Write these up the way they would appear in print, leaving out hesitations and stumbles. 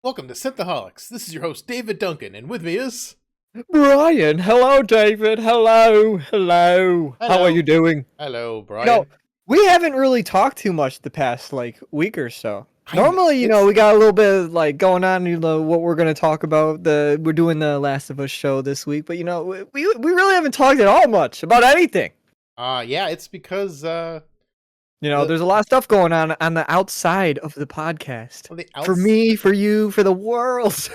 Welcome to Synthaholics. This is your host, David Duncan, and with me is... Brian. Hello, David. Hello. Hello. How are Hello. you doing? Hello, Brian. We haven't really talked too much the past, week or so. I know, Normally, we got a little bit of, going on, what we're going to talk about. We're doing the Last of Us show this week, but, we really haven't talked at all much about anything. Yeah, it's because, there's a lot of stuff going on the outside of the podcast. For me, for you, for the world.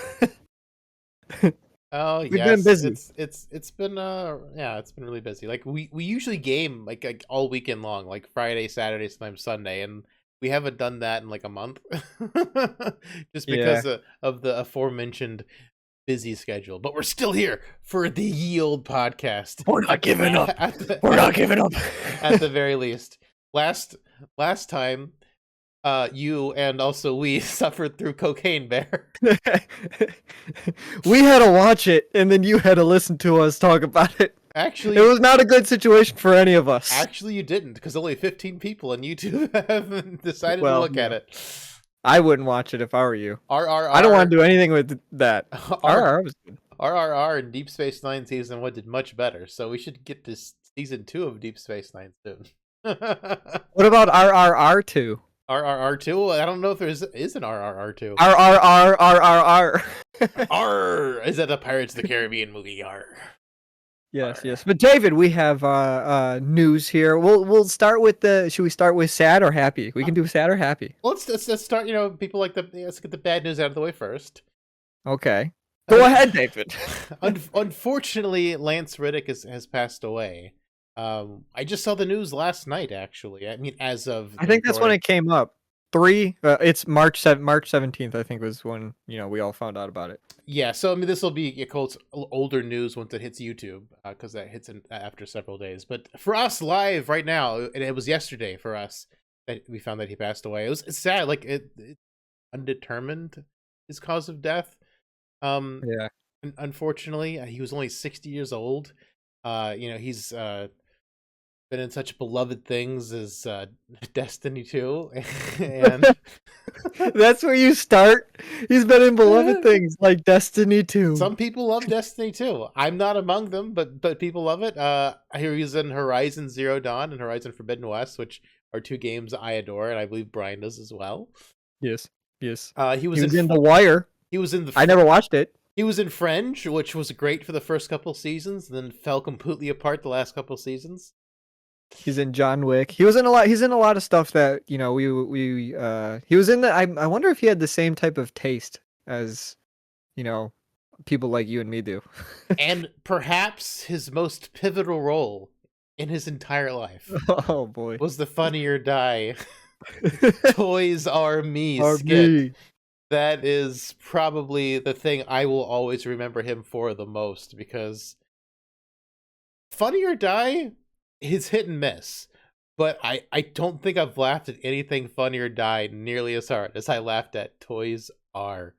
Oh, We've yes. been busy. It's been really busy. Like, we usually game, like all weekend long, like Friday, Saturday, sometimes Sunday, and we haven't done that in, like, a month. Just because of the aforementioned busy schedule. But we're still here for the Ye Olde podcast. We're not giving up. We're not giving up. At the very least. Last time, you and also we suffered through Cocaine Bear. We had to watch it, and then you had to listen to us talk about it. Actually, it was not a good situation for any of us. Actually, you didn't, because only 15 people on YouTube have decided to look at it. I wouldn't watch it if I were you. RRR. I don't want to do anything with that. RRR was good. RRR and Deep Space Nine Season 1 did much better, so we should get to Season 2 of Deep Space Nine soon. What about RRR2? RRR2? I don't know if there is an RRR2. RRR. R. Is that a Pirates of the Caribbean movie? R. Yes. But David, we have news here. We'll start with should we start with sad or happy? We can do sad or happy. Well, let's start. People like let's get the bad news out of the way first. Okay. Go ahead, David. Unfortunately, Lance Riddick has passed away. I just saw the news last night, actually. I mean, as of... I think that's when it came up. It's March 17th, I think, was when, we all found out about it. Yeah, so, I mean, this will be older news once it hits YouTube, because that hits after several days. But for us, live, right now, and it was yesterday for us, that we found that he passed away. It's sad, it's undetermined, his cause of death. Yeah. Unfortunately, he was only 60 years old. He's... been in such beloved things as Destiny 2, and that's where you start. He's been in beloved things like Destiny 2. Some people love Destiny 2. I'm not among them, but people love it. Here he's in Horizon Zero Dawn and Horizon Forbidden West, which are two games I adore, and I believe Brian does as well. Yes. He was in The Wire. He was in the. I never watched it. He was in Fringe, which was great for the first couple seasons, and then fell completely apart the last couple seasons. He's in John Wick. He was in a lot. He's in a lot of stuff that he was in the. I wonder if he had the same type of taste as, people like you and me do. And perhaps his most pivotal role in his entire life. Oh boy, was the Funny or Die Toys R Me skit. That is probably the thing I will always remember him for the most, because Funny or Die is hit and miss, but I don't think I've laughed at anything Funny or Die nearly as hard as I laughed at Toys R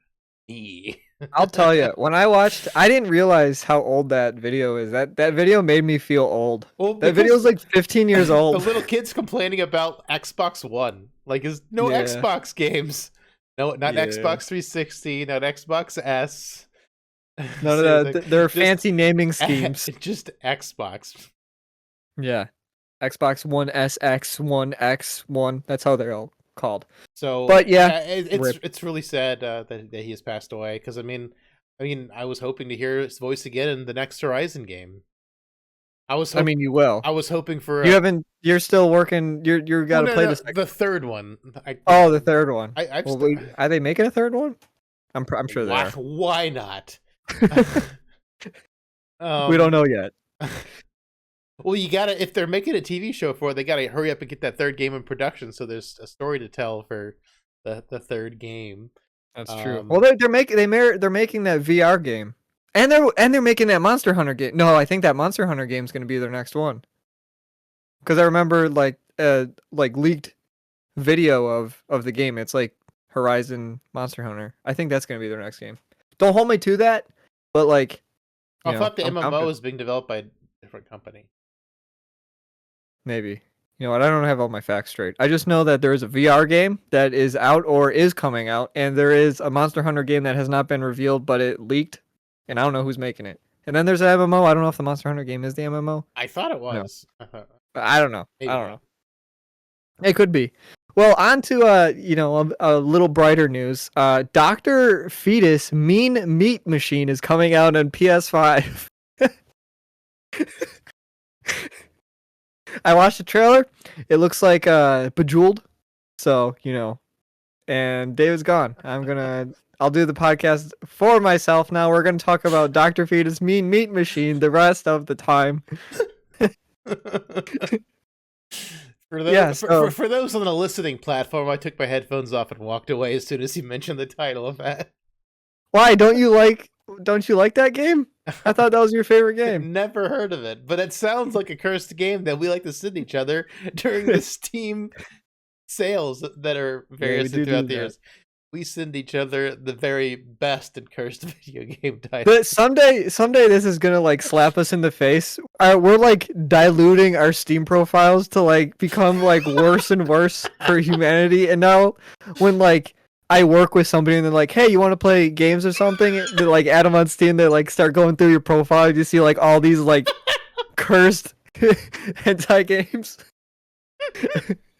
Me. I'll tell you, when I watched, I didn't realize how old that video is. That video made me feel old. Well, that video is like 15 years old. The little kids complaining about Xbox One, is no Xbox games. No, not Xbox 360, not Xbox S. None of their fancy naming schemes. Just Xbox. Yeah. Xbox One SX, One X, One. That's how they're all called. So, but yeah, it's really sad that he has passed away, because I mean, I was hoping to hear his voice again in the next Horizon game. You will. I was hoping for. You're still working. You're got to play the third one. The third one. Are they making a third one? I'm sure they are. Why not? We don't know yet. Well, you gotta, if they're making a TV show for it, they gotta hurry up and get that third game in production, so there's a story to tell for the third game. That's true. Well, they're making that VR game, and they're making that Monster Hunter game. No, I think that Monster Hunter game is going to be their next one. Because I remember leaked video of the game. It's like Horizon Monster Hunter. I think that's going to be their next game. Don't hold me to that, but I thought the MMO was being developed by a different company. Maybe. You know what? I don't have all my facts straight. I just know that there is a VR game that is out or is coming out, and there is a Monster Hunter game that has not been revealed, but it leaked, and I don't know who's making it. And then there's an MMO. I don't know if the Monster Hunter game is the MMO. I thought it No. was. I don't know. Maybe I don't not. know. It could be. Well, on to you know, a little brighter news. Dr. Fetus Mean Meat Machine is coming out on PS5. I watched the trailer. It looks like Bejeweled. So, you know, and David's gone. I'll do the podcast for myself now. We're gonna talk about Dr. Fetus Mean Meat Machine the rest of the time. For those on the listening platform, I took my headphones off and walked away as soon as he mentioned the title of that. Why don't you like that game? I thought that was your favorite game. Never heard of it, but it sounds like a cursed game that we like to send each other during the Steam sales that are various throughout the years. We send each other the very best and cursed video game titles. But someday this is gonna like slap us in the face. We're like diluting our Steam profiles to like become like worse and worse for humanity. And now when like I work with somebody and they're like, "Hey, you want to play games or something?" They like add them on Steam. They like start going through your profile. You see like all these like cursed hentai games.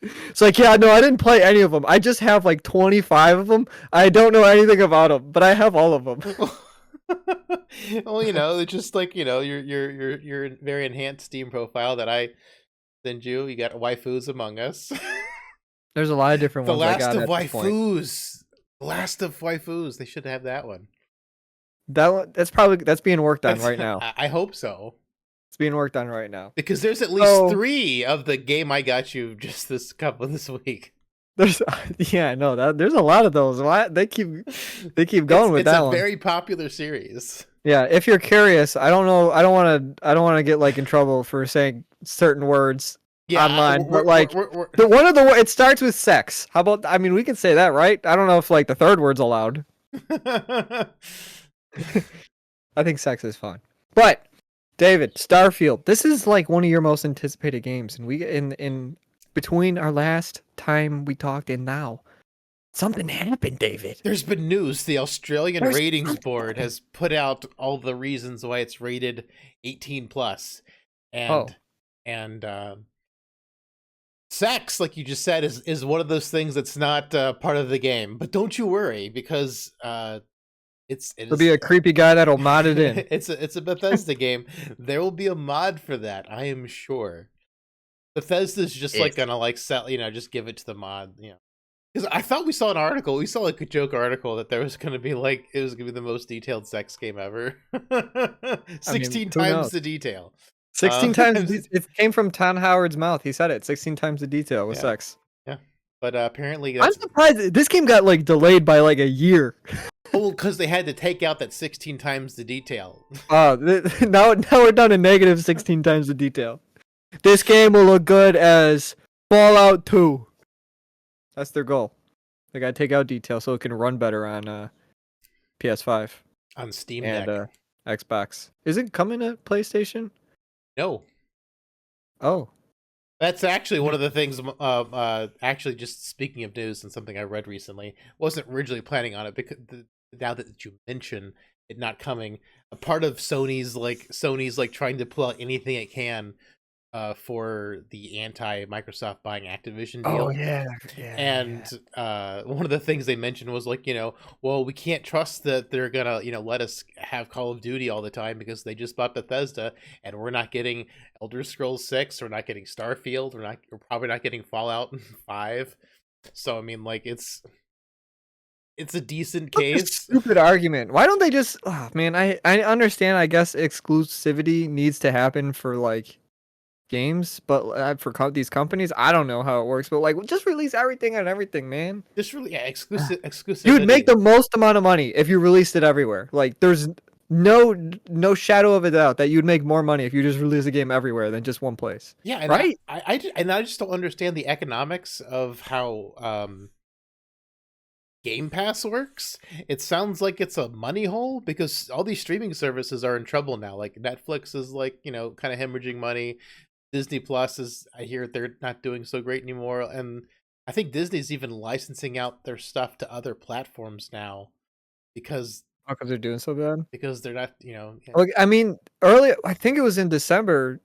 It's like, yeah, no, I didn't play any of them. I just have like 25 of them. I don't know anything about them, but I have all of them. Well, you know, it's just like, you know, your very enhanced Steam profile that I send you. You got Waifus Among Us. There's a lot of different ones. The Last of Waifus. They should have that one. That's being worked on right now. I hope so. It's being worked on right now. Because there's at least 3 of the game I got you just this week. There's a lot of those. Why they keep going with that one. It's a very popular series. Yeah, if you're curious, I don't know. I don't want to get like in trouble for saying certain words online. But like it starts with sex. How about? I mean, we can say that, right? I don't know if like the third word's allowed. I think sex is fun, but. David, Starfield. This is like one of your most anticipated games, and we in between our last time we talked and now, something happened, David. There's been news. The Australian Ratings Board has put out all the reasons why it's rated 18+, and sex, like you just said, is one of those things that's not part of the game. But don't you worry, because it'll be a creepy guy that'll mod it in. It's a Bethesda game. There will be a mod for that, I am sure. Bethesda's just like gonna like sell, you know, just give it to the mod, you know. Because I thought we saw like a joke article that there was gonna be like it was gonna be the most detailed sex game ever. 16 times the detail. 16 times it came from Tom Howard's mouth. He said it 16 times the detail with sex. Yeah, but apparently I'm surprised this game got like delayed by like a year. Oh, because they had to take out that 16 times the detail. Now we're down to negative 16 times the detail. This game will look good as Fallout 2. That's their goal. They gotta take out detail so it can run better on PS5. On Steam and Xbox. Is it coming to PlayStation? No. Oh. That's actually one of the things, actually just speaking of news and something I read recently, wasn't originally planning on it, because now that you mention it not coming, a part of Sony's trying to pull out anything it can for the anti-Microsoft buying Activision deal. Oh, yeah. And one of the things they mentioned was like, you know, well, we can't trust that they're gonna, you know, let us have Call of Duty all the time because they just bought Bethesda, and we're not getting Elder Scrolls 6, we're not getting Starfield, we're probably not getting Fallout 5. So I mean, like, it's a decent case. Stupid argument. Why don't they just? Oh, man, I understand. I guess exclusivity needs to happen for like games, but for these companies, I don't know how it works. But like, just release everything on everything, man. Just really, exclusivity. You would make the most amount of money if you released it everywhere. Like, there's no shadow of a doubt that you'd make more money if you just release a game everywhere than just one place. Yeah, and right. I just don't understand the economics of how Game Pass works. It sounds like it's a money hole because all these streaming services are in trouble now. Like Netflix is like, you know, kind of hemorrhaging money. Disney Plus is, I hear they're not doing so great anymore, and I think Disney's even licensing out their stuff to other platforms now because How come they're doing so bad? they're not, you know. Yeah. Like, I mean, earlier, I think it was in December.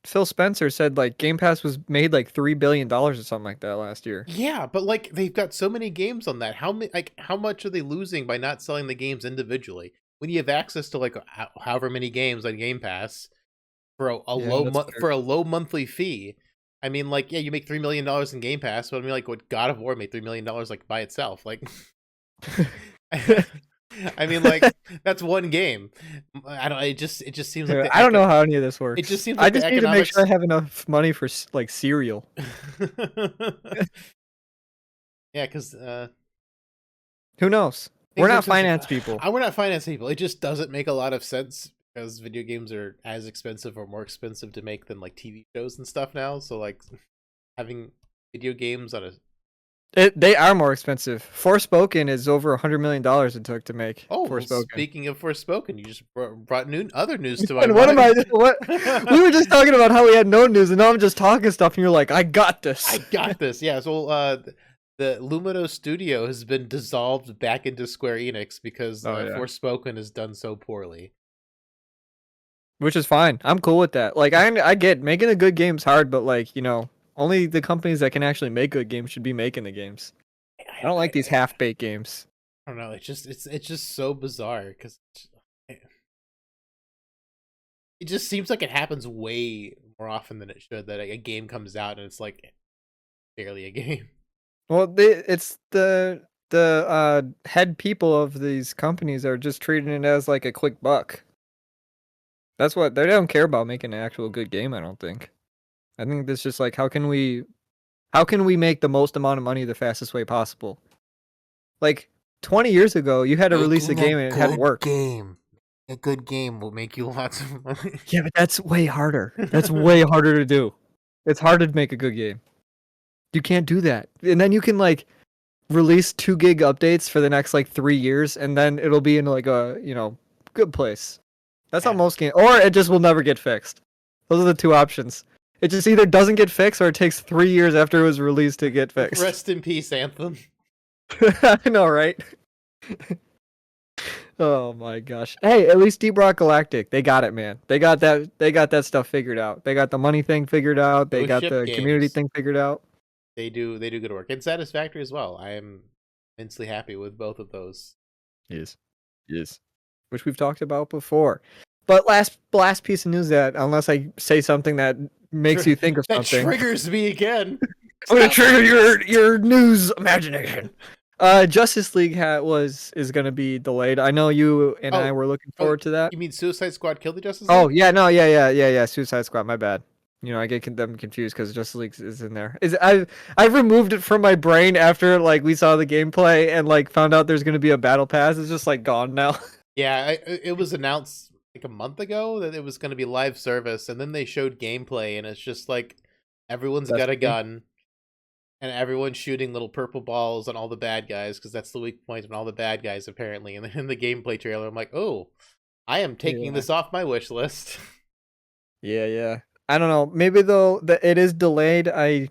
Phil Spencer said like Game Pass was made like $3 billion or something like that last year. Yeah, but like they've got so many games on that. How much are they losing by not selling the games individually when you have access to like however many games on Game Pass for a low monthly fee? I mean, like, yeah, you make $3 million in Game Pass, but I mean, like, what God of War made $3 million like by itself, like. I mean, like, that's one game. I don't. It just seems like I don't know how any of this works. It just seems like I just need to make sure I have enough money for like cereal. Yeah, because who knows? We're not finance people. We're not finance people. It just doesn't make a lot of sense because video games are as expensive or more expensive to make than like TV shows and stuff now. So like having video games on a they are more expensive. Forspoken is over $100 million it took to make. Oh, Forspoken. Speaking of Forspoken, you just brought other news to my mind. What am I? What? We were just talking about how we had no news, and now I'm just talking stuff, and you're like, "I got this. I got this." Yeah. So, the Luminous Studio has been dissolved back into Square Enix because Forspoken has done so poorly. Which is fine. I'm cool with that. Like, I get making a good game's hard, but like, you know, only the companies that can actually make good games should be making the games. I don't like these half-baked games. I don't know. It's just so bizarre because it just seems like it happens way more often than it should. That a game comes out and it's like barely a game. Well, it's the head people of these companies are just treating it as like a quick buck. That's what they don't care about making an actual good game. I don't think. I think this just like how can we make the most amount of money the fastest way possible? Like 20 years ago, you had to release a game and it had to work. A good game will make you lots of money. Yeah, but that's way harder. That's way harder to do. It's hard to make a good game. You can't do that. And then you can like release 2 gig updates for the next like 3 years, and then it'll be in like a, you know, good place. That's how most games, or it just will never get fixed. Those are the 2 options. It just either doesn't get fixed or it takes 3 years after it was released to get fixed. Rest in peace, Anthem. I know, right? Oh my gosh. Hey, at least Deep Rock Galactic, they got it, man. They got that stuff figured out. They got the money thing figured out. They got the community thing figured out. They do good work. And Satisfactory as well. I am immensely happy with both of those. Yes. Which we've talked about before. But last piece of news that, unless I say something that makes you think of something. That triggers me again. I'm gonna trigger your news imagination. Justice League is gonna be delayed. I know you and I were looking forward to that. You mean Suicide Squad killed the Justice League? Oh yeah, no, yeah. Suicide Squad. My bad. You know, I get them confused because Justice League is in there. I've removed it from my brain after like we saw the gameplay and like found out there's gonna be a battle pass. It's just like gone now. Yeah, it was announced like a month ago that it was gonna be live service, and then they showed gameplay, and it's just like everyone's got a gun. And everyone's shooting little purple balls on all the bad guys because that's the weak point on all the bad guys apparently. And in the gameplay trailer, I'm like, oh, I am taking this off my wish list. Yeah. I don't know. Maybe though that it is delayed. I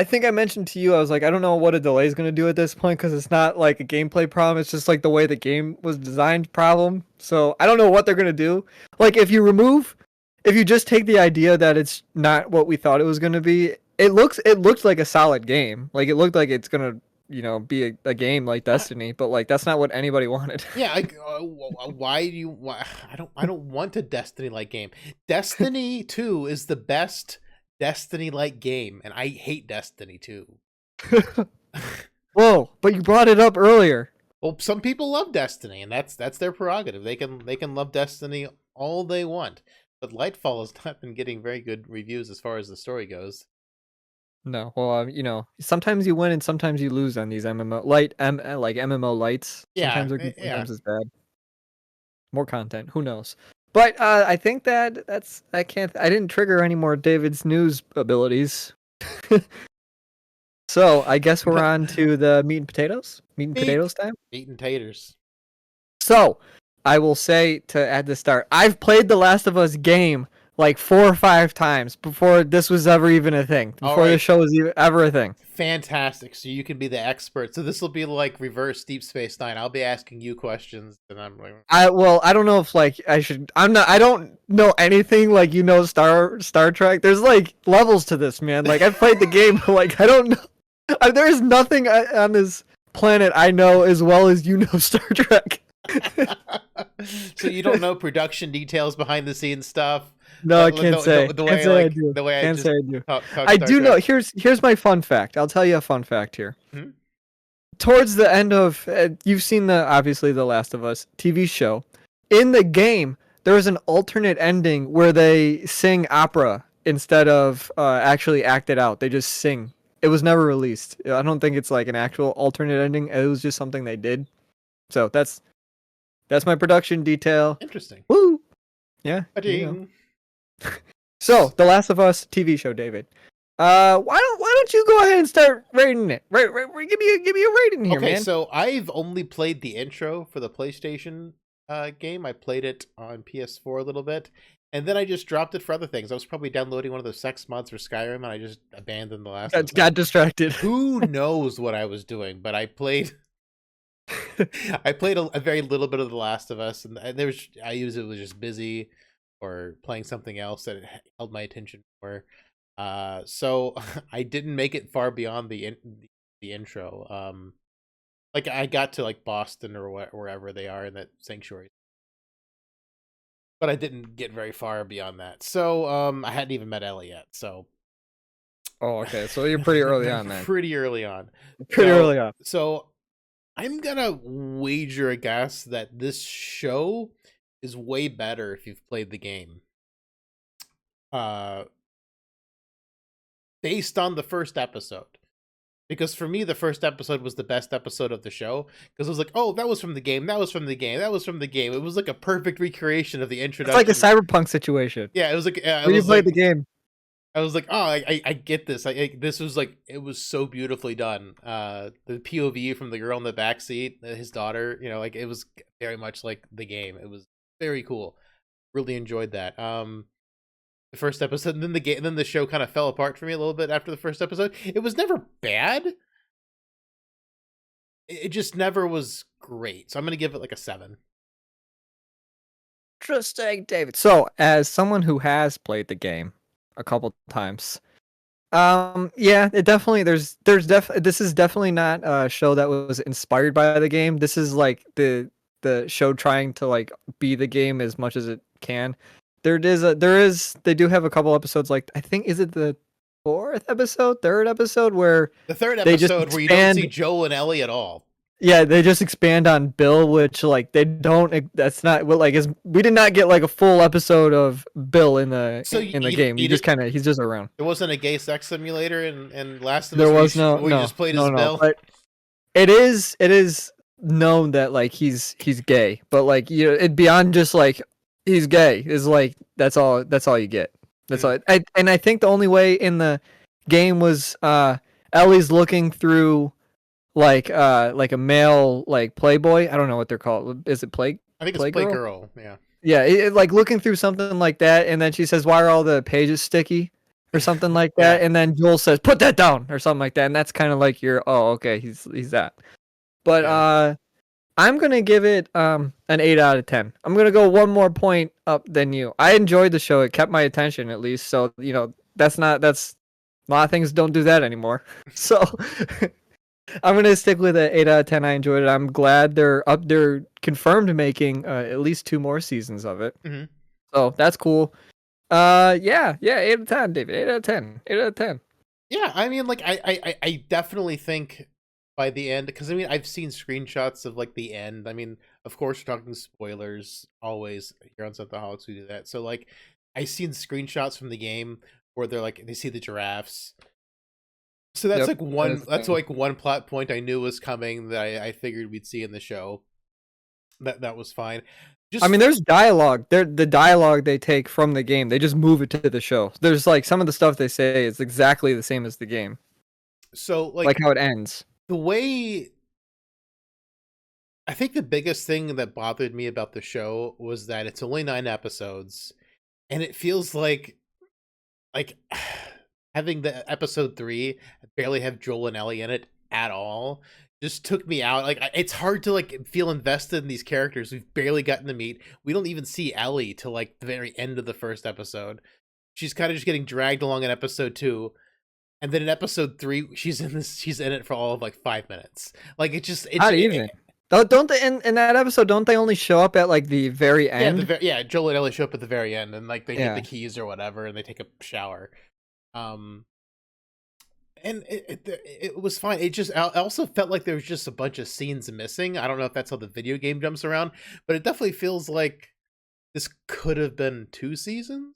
think I mentioned to you, I was like, I don't know what a delay is going to do at this point because it's not like a gameplay problem. It's just like the way the game was designed problem. So I don't know what they're going to do. Like if you just take the idea that it's not what we thought it was going to be. It looked like a solid game. Like it looked like it's gonna, you know, be a game like Destiny, but like that's not what anybody wanted. Yeah, why do you? I don't want a Destiny-like game. Destiny 2 is the best Destiny-like game, and I hate Destiny 2. Whoa! But you brought it up earlier. Well, some people love Destiny, and that's their prerogative. They can love Destiny all they want. But Lightfall has not been getting very good reviews as far as the story goes. No, well, you know, sometimes you win and sometimes you lose on these MMO like MMO lights. Sometimes they're good, sometimes it's bad. More content, who knows? But I think I didn't trigger any more David's news abilities. So I guess we're on to the meat and potatoes. Meat and potatoes time. Meat and taters. So I will say to at the start, I've played the Last of Us game like 4 or 5 times before this was ever even a thing. Before the show was ever a thing. Fantastic. So you can be the expert. So this will be like reverse Deep Space Nine. I'll be asking you questions, and I'm like, I don't know if like I should. I don't know anything like Star Trek. There's like levels to this, man. Like I've played the game, but like I don't know. There is nothing on this planet I know as well as you know Star Trek. So you don't know production details, behind the scenes stuff. No, I can't say. The way I do. The way I just say I do. Talk I do know. Here's my fun fact. I'll tell you a fun fact here. Hmm? Towards the end of you've seen obviously the Last of Us TV show. In the game, there is an alternate ending where they sing opera instead of actually act it out. They just sing. It was never released. I don't think it's like an actual alternate ending. It was just something they did. So that's my production detail. Interesting. Woo! Yeah. You know. So, The Last of Us TV show, David. Why don't you go ahead and start rating it? Right, give me a rating here, man. Okay, so I've only played the intro for the PlayStation game. I played it on PS4 a little bit, and then I just dropped it for other things. I was probably downloading one of those sex mods for Skyrim, and I just abandoned the last. Got distracted. Who knows what I was doing? But I played. I played a very little bit of The Last of Us, and was just busy or playing something else that held my attention more. So I didn't make it far beyond the intro. Like I got to like Boston or wherever they are in that sanctuary, but I didn't get very far beyond that. So I hadn't even met Ellie yet. So okay, so you're pretty early on then. Pretty early on. Early on. So I'm gonna wager a guess that this show is way better if you've played the game. Based on the first episode. Because for me, the first episode was the best episode of the show. Because it was like, oh, that was from the game, that was from the game, that was from the game. It was like a perfect recreation of the introduction. It's like a cyberpunk situation. Yeah, it was like... when you played the game. I was like, oh, I get this. This was like, it was so beautifully done. The POV from the girl in the backseat, his daughter, like it was very much like the game. It was very cool. Really enjoyed that. The first episode, and then the show kind of fell apart for me a little bit after the first episode. It was never bad. It just never was great. So I'm gonna give it like a 7. Interesting, David. So, as someone who has played the game a couple times, yeah, it definitely this is definitely not a show that was inspired by the game. This is like the show trying to like be the game as much as it can. They do have a couple episodes, like I think, is it the third episode where the third episode where you don't see Joel and Ellie at all. Yeah, they just expand on Bill, which like they don't. That's not what like is. We did not get like a full episode of Bill in the game. He's just around. There wasn't a gay sex simulator in Last of Us. There was no. We just played as Bill. But it is known that like he's gay, but like it beyond just like. He's gay is like that's all you get. That's all. I think the only way in the game was Ellie's looking through like a male like Playboy. I don't know what they're called. Is it Play? I think it's Playgirl. Yeah. Yeah, like looking through something like that, and then she says, "Why are all the pages sticky?" or something like that, yeah. And then Joel says, "Put that down," or something like that, and that's kind of like okay, he's that. But yeah. I'm going to give it an 8 out of 10. I'm going to go one more point up than you. I enjoyed the show. It kept my attention at least. So, that's a lot of things don't do that anymore. So I'm going to stick with an 8 out of 10. I enjoyed it. I'm glad they're confirmed making at least 2 more seasons of it. Mm-hmm. So that's cool. Yeah, 8 out of 10, David. 8 out of 10. 8 out of 10. Yeah, I mean, like, I definitely think by the end, because I mean I've seen screenshots of like the end. I mean, of course we're talking spoilers always here on Synthaholics, we do that. So like I've seen screenshots from the game where they're like they see the giraffes. So that's one plot point I knew was coming that I figured we'd see in the show. That was fine. I mean, there's dialogue. The dialogue they take from the game, they just move it to the show. There's like some of the stuff they say is exactly the same as the game. So like how it ends. The way I think the biggest thing that bothered me about the show was that it's only 9 episodes, and it feels like having the episode 3 barely have Joel and Ellie in it at all just took me out. Like it's hard to like feel invested in these characters we've barely gotten to meet. We don't even see Ellie till like the very end of the first episode. She's kind of just getting dragged along in episode 2, and then in episode 3 she's in it for all of like 5 minutes. Like it's not even. Don't they in that episode? Don't they only show up at like the very end? Yeah, Joel and Ellie show up at the very end, and like they get the keys or whatever, and they take a shower. And it was fine. It just I also felt like there was just a bunch of scenes missing. I don't know if that's how the video game jumps around, but it definitely feels like this could have been 2 seasons.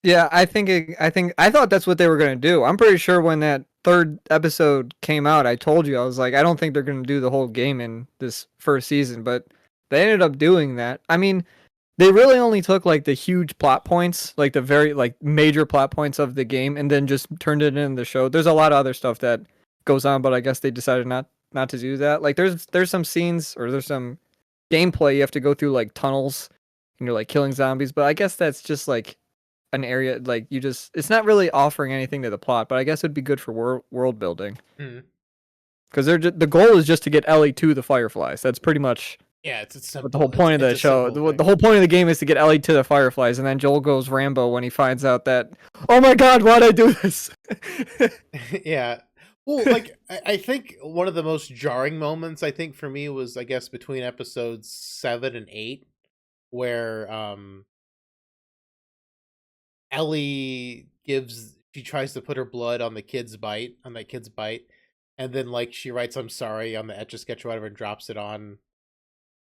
Yeah, I thought that's what they were gonna do. I'm pretty sure when that 3rd episode came out, I told you I was like, I don't think they're gonna do the whole game in this first season, but they ended up doing that. I mean, they really only took like the huge plot points, like the very like major plot points of the game, and then just turned it into the show. There's a lot of other stuff that goes on, but I guess they decided not to do that. Like there's some scenes or there's some gameplay you have to go through like tunnels and you're like killing zombies, but I guess that's just like an area like it's not really offering anything to the plot, but I guess it'd be good for world building. Because the goal is just to get Ellie to the Fireflies. That's pretty much it's what the whole point of the show. The whole point of the game is to get Ellie to the Fireflies, and then Joel goes Rambo when he finds out that, oh my god, why'd I do this? Yeah. Well, like I think one of the most jarring moments I think for me was I guess between episodes 7 and 8, where Ellie she tries to put her blood on that kid's bite, and then like she writes "I'm sorry" on the Etch-a-Sketch or whatever and drops it on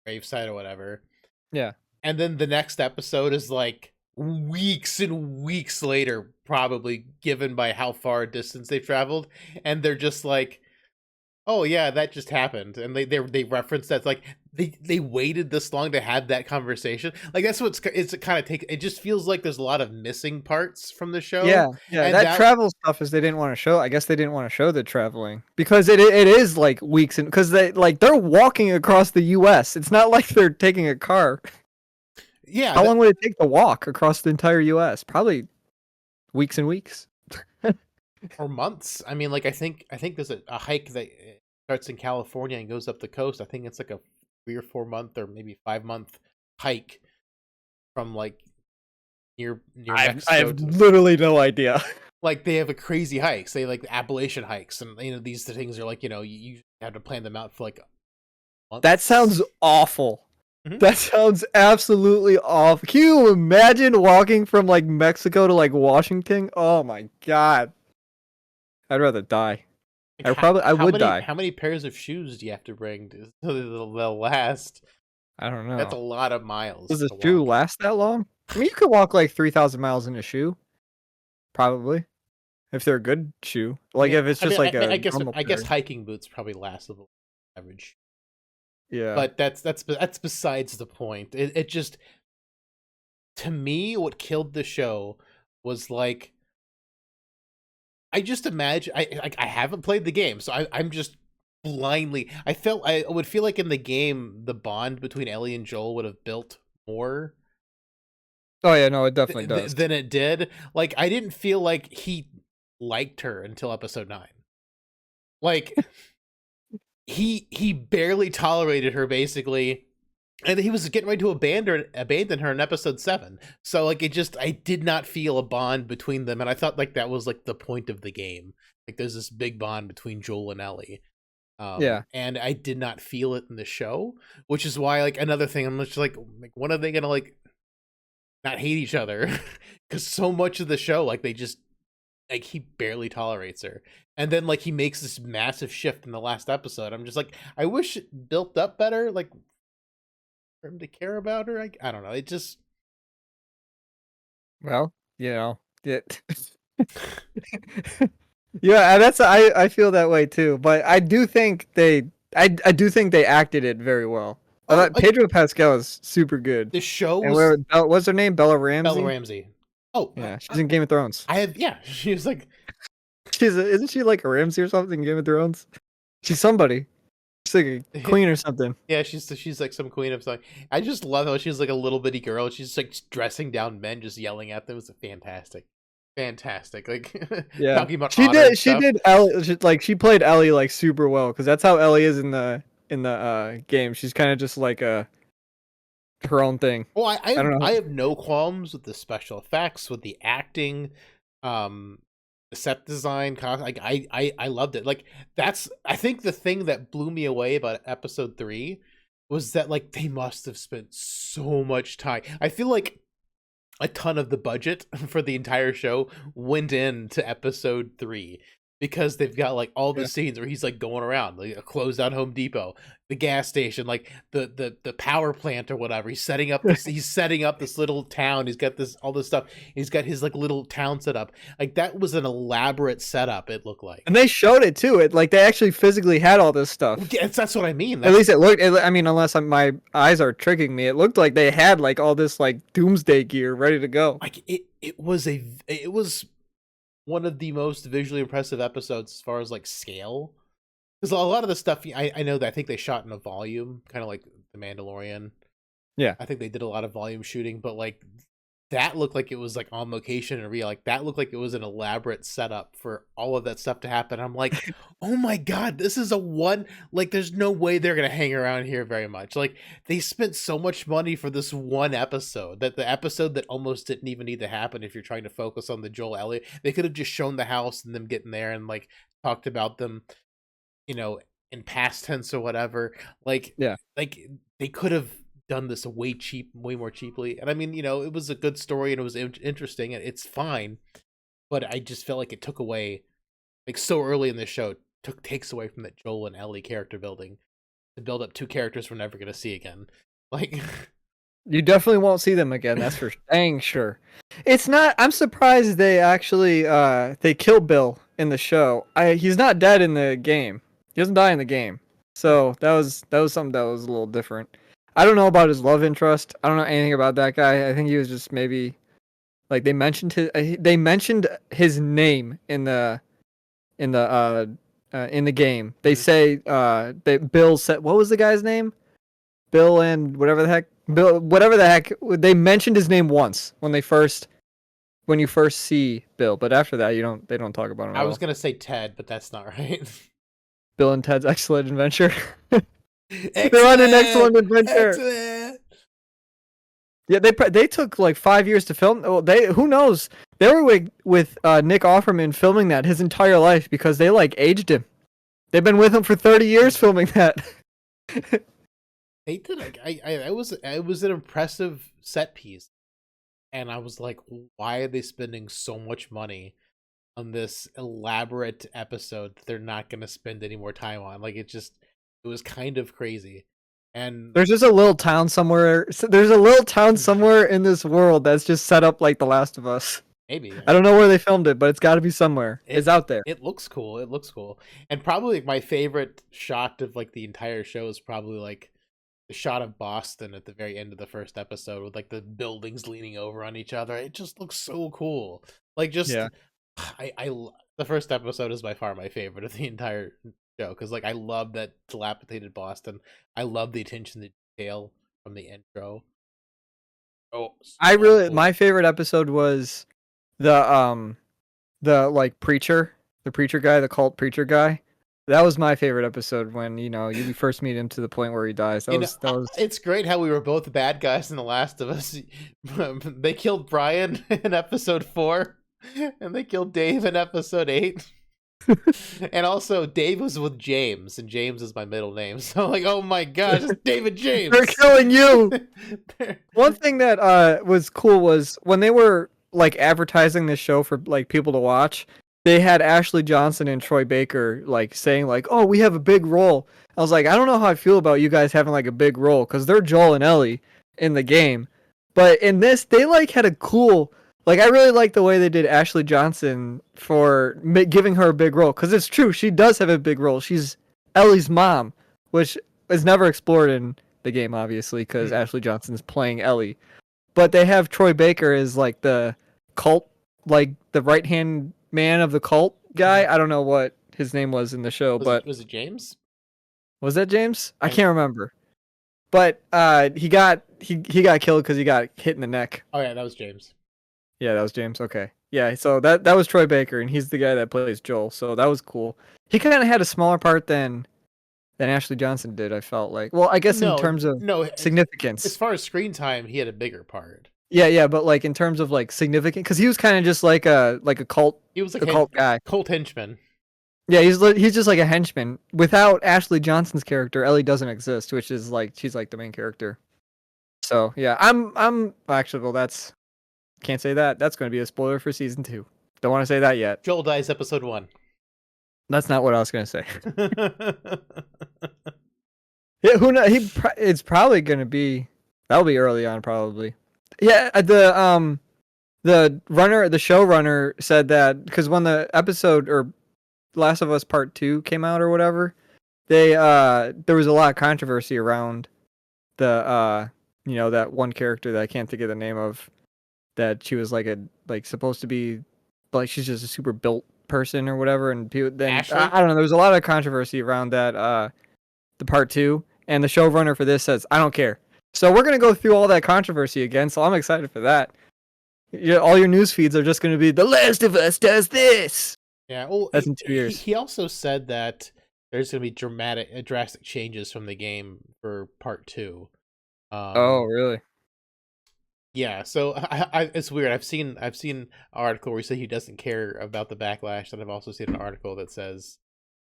gravesite or whatever. Yeah. And then the next episode is like weeks and weeks later, probably, given by how far distance they've traveled, and they're just like, oh yeah, that just happened, and they reference that. It's like they waited this long to have that conversation. Like that's it's kind of it just feels like there's a lot of missing parts from the show. Yeah, and that travel stuff is they didn't want to show. I guess they didn't want to show the traveling because it is like weeks, and because they're walking across the U.S. It's not like they're taking a car. Yeah, how long would it take to walk across the entire U.S.? Probably weeks and weeks. Or months. I mean, like I think there's a hike that starts in California and goes up the coast. I think it's like a 3 or 4 month or maybe 5-month hike from like near Mexico. I have literally no idea. Like they have a crazy hikes. They like the Appalachian hikes, and these things are like you have to plan them out for like months. That sounds awful. Mm-hmm. That sounds absolutely awful. Can you imagine walking from like Mexico to like Washington? Oh my god. I'd rather die. Like, I would die. How many pairs of shoes do you have to bring so they'll last? I don't know. That's a lot of miles. Does a shoe last that long? I mean, you could walk like 3,000 miles in a shoe. Probably. If they're a good shoe. Like if it's just I guess hiking boots probably last the average. Yeah. But that's besides the point. It just, to me, what killed the show was like, I just imagine I haven't played the game, so I'm just blindly. I would feel like in the game the bond between Ellie and Joel would have built more. Oh yeah, no, it definitely does. Than it did. Like I didn't feel like he liked her until episode 9. Like he barely tolerated her basically. And he was getting ready to abandon her in episode 7. So like I did not feel a bond between them, and I thought like that was like the point of the game. Like there's this big bond between Joel and Ellie. Yeah. And I did not feel it in the show, which is why like another thing I'm just like when are they gonna like not hate each other? Because so much of the show like they just like he barely tolerates her, and then like he makes this massive shift in the last episode. I'm just like I wish it built up better. Like. For him to care about her, I don't know. It just, well, yeah. Yeah, that's I feel that way too. But I do think I do think they acted it very well. Pedro Pascal is super good. The show was, and what's her name? Bella Ramsey. Bella Ramsey. Oh yeah, she's in Game of Thrones. She was like, isn't she like a Ramsey or something in Game of Thrones? She's somebody. She's like a queen or something. Yeah, she's like some queen of something. I just love how she's like a little bitty girl. She's like dressing down men, just yelling at them. It's fantastic, fantastic. Like Yeah, talking about honor and she stuff. did Ellie, she played Ellie like super well because that's how Ellie is in the game. She's kind of just like her own thing. Well, I don't know. I have no qualms with the special effects, with the acting, the set design. Like I loved it. Like that's I think the thing that blew me away about episode 3 was that like they must have spent so much time. I feel like a ton of the budget for the entire show went into episode 3 because they've got like all the Yeah. scenes where he's like going around like a closed down Home Depot, the gas station, like the power plant or whatever. He's setting up this little town. He's got this all this stuff. He's got his like little town set up. Like that was an elaborate setup, it looked like. And they showed it too. It like they actually physically had all this stuff. Yeah, that's what I mean. At least it looked. I mean, unless my eyes are tricking me, it looked like they had like all this like doomsday gear ready to go. Like it was one of the most visually impressive episodes as far as like scale, because a lot of the stuff I know that I think they shot in a volume, kind of like The Mandalorian. Yeah, I think they did a lot of volume shooting, but like that looked like it was like on location and real. Like that looked like it was an elaborate setup for all of that stuff to happen. I'm like, oh my god, this is a one. Like, there's no way they're gonna hang around here very much. Like they spent so much money for this one episode, that the episode that almost didn't even need to happen. If you're trying to focus on the Joel Elliott, they could have just shown the house and them getting there and like talked about them, you know, in past tense or whatever. yeah. Like they could have done this way more cheaply. And I mean, you know, it was a good story and it was interesting and it's fine, but I just felt like it took away, like so early in the show, takes away from that Joel and Ellie character building to build up two characters we're never gonna see again. Like, You definitely won't see them again. That's for dang sure. It's not. I'm surprised they actually they kill Bill in the show. He's not dead in the game. He doesn't die in the game. So that was something that was a little different. I don't know about his love interest. I don't know anything about that guy. I think he was just maybe like they mentioned his name in the game. They say that Bill said, what was the guy's name? Bill and whatever the heck. They mentioned his name once when you first see Bill, but after that they don't talk about him. I was gonna say Ted, but that's not right. Bill and Ted's Excellent Adventure. They're on an excellent adventure. Excellent. Yeah, they took like 5 years to film. Well, who knows? They were with Nick Offerman filming that his entire life because they like aged him. They've been with him for 30 years filming that. They did like it was an impressive set piece, and I was like, why are they spending so much money on this elaborate episode that they're not going to spend any more time on? Like it was kind of crazy. And there's just a little town somewhere. There's a little town somewhere in this world that's just set up like The Last of Us. Maybe. I don't know where they filmed it, but it's got to be somewhere. It's out there. It looks cool. It looks cool. And probably my favorite shot of like the entire show is probably like the shot of Boston at the very end of the first episode with like the buildings leaning over on each other. It just looks so cool. Like just Yeah. I the first episode is by far my favorite of the entire show because like I love that dilapidated Boston. I love the attention to detail from the intro. Oh, so cool. My favorite episode was the like the preacher guy, the cult preacher guy. That was my favorite episode when, you first meet him to the point where he dies. That was It's great how we were both bad guys in The Last of Us. They killed Brian in episode 4 and they killed Dave in episode 8. And also Dave was with James and James is my middle name. So like, oh my gosh, it's David James. They're killing you. One thing that was cool was when they were like advertising this show for like people to watch, they had Ashley Johnson and Troy Baker like saying like, "Oh, we have a big role." I was like, I don't know how I feel about you guys having like a big role because they're Joel and Ellie in the game, but in this they like had a cool. Like, I really like the way they did Ashley Johnson for giving her a big role. Because it's true, she does have a big role. She's Ellie's mom, which is never explored in the game, obviously, because Ashley Johnson's playing Ellie. But they have Troy Baker as, like, the cult, like, the right-hand man of the cult guy. I don't know what his name was in the show, but... Was it James? Was that James? I can't remember. But he got killed because he got hit in the neck. Oh yeah, that was James. Yeah, that was James. Okay. Yeah, so that was Troy Baker, and he's the guy that plays Joel. So that was cool. He kind of had a smaller part than Ashley Johnson did. I felt like. Well, I guess in terms of significance, as far as screen time, he had a bigger part. Yeah, but like in terms of like significant, because he was kind of just like a cult. He was like a cult guy, cult henchman. Yeah, he's just like a henchman. Without Ashley Johnson's character, Ellie doesn't exist, which is like she's like the main character. So yeah, I'm actually that's can't say that. That's going to be a spoiler for season 2. Don't want to say that yet. Joel dies episode 1. That's not what I was going to say. Yeah, who knows? It's probably going to be that'll be early on probably. Yeah, the showrunner said that because when the episode or Last of Us Part 2 came out or whatever, there was a lot of controversy around the that one character that I can't think of the name of, that she was like supposed to be like she's just a super built person or whatever, and people, then I don't know, there was a lot of controversy around that the Part 2, and the showrunner for this says I don't care. So we're gonna go through all that controversy again, so I'm excited for that. All your news feeds are just gonna be The Last of Us does this. Yeah, well, that's in 2 years. He also said that there's going to be drastic changes from the game for Part 2. Oh, really? Yeah, so it's weird. I've seen an article where he said he doesn't care about the backlash, and I've also seen an article that says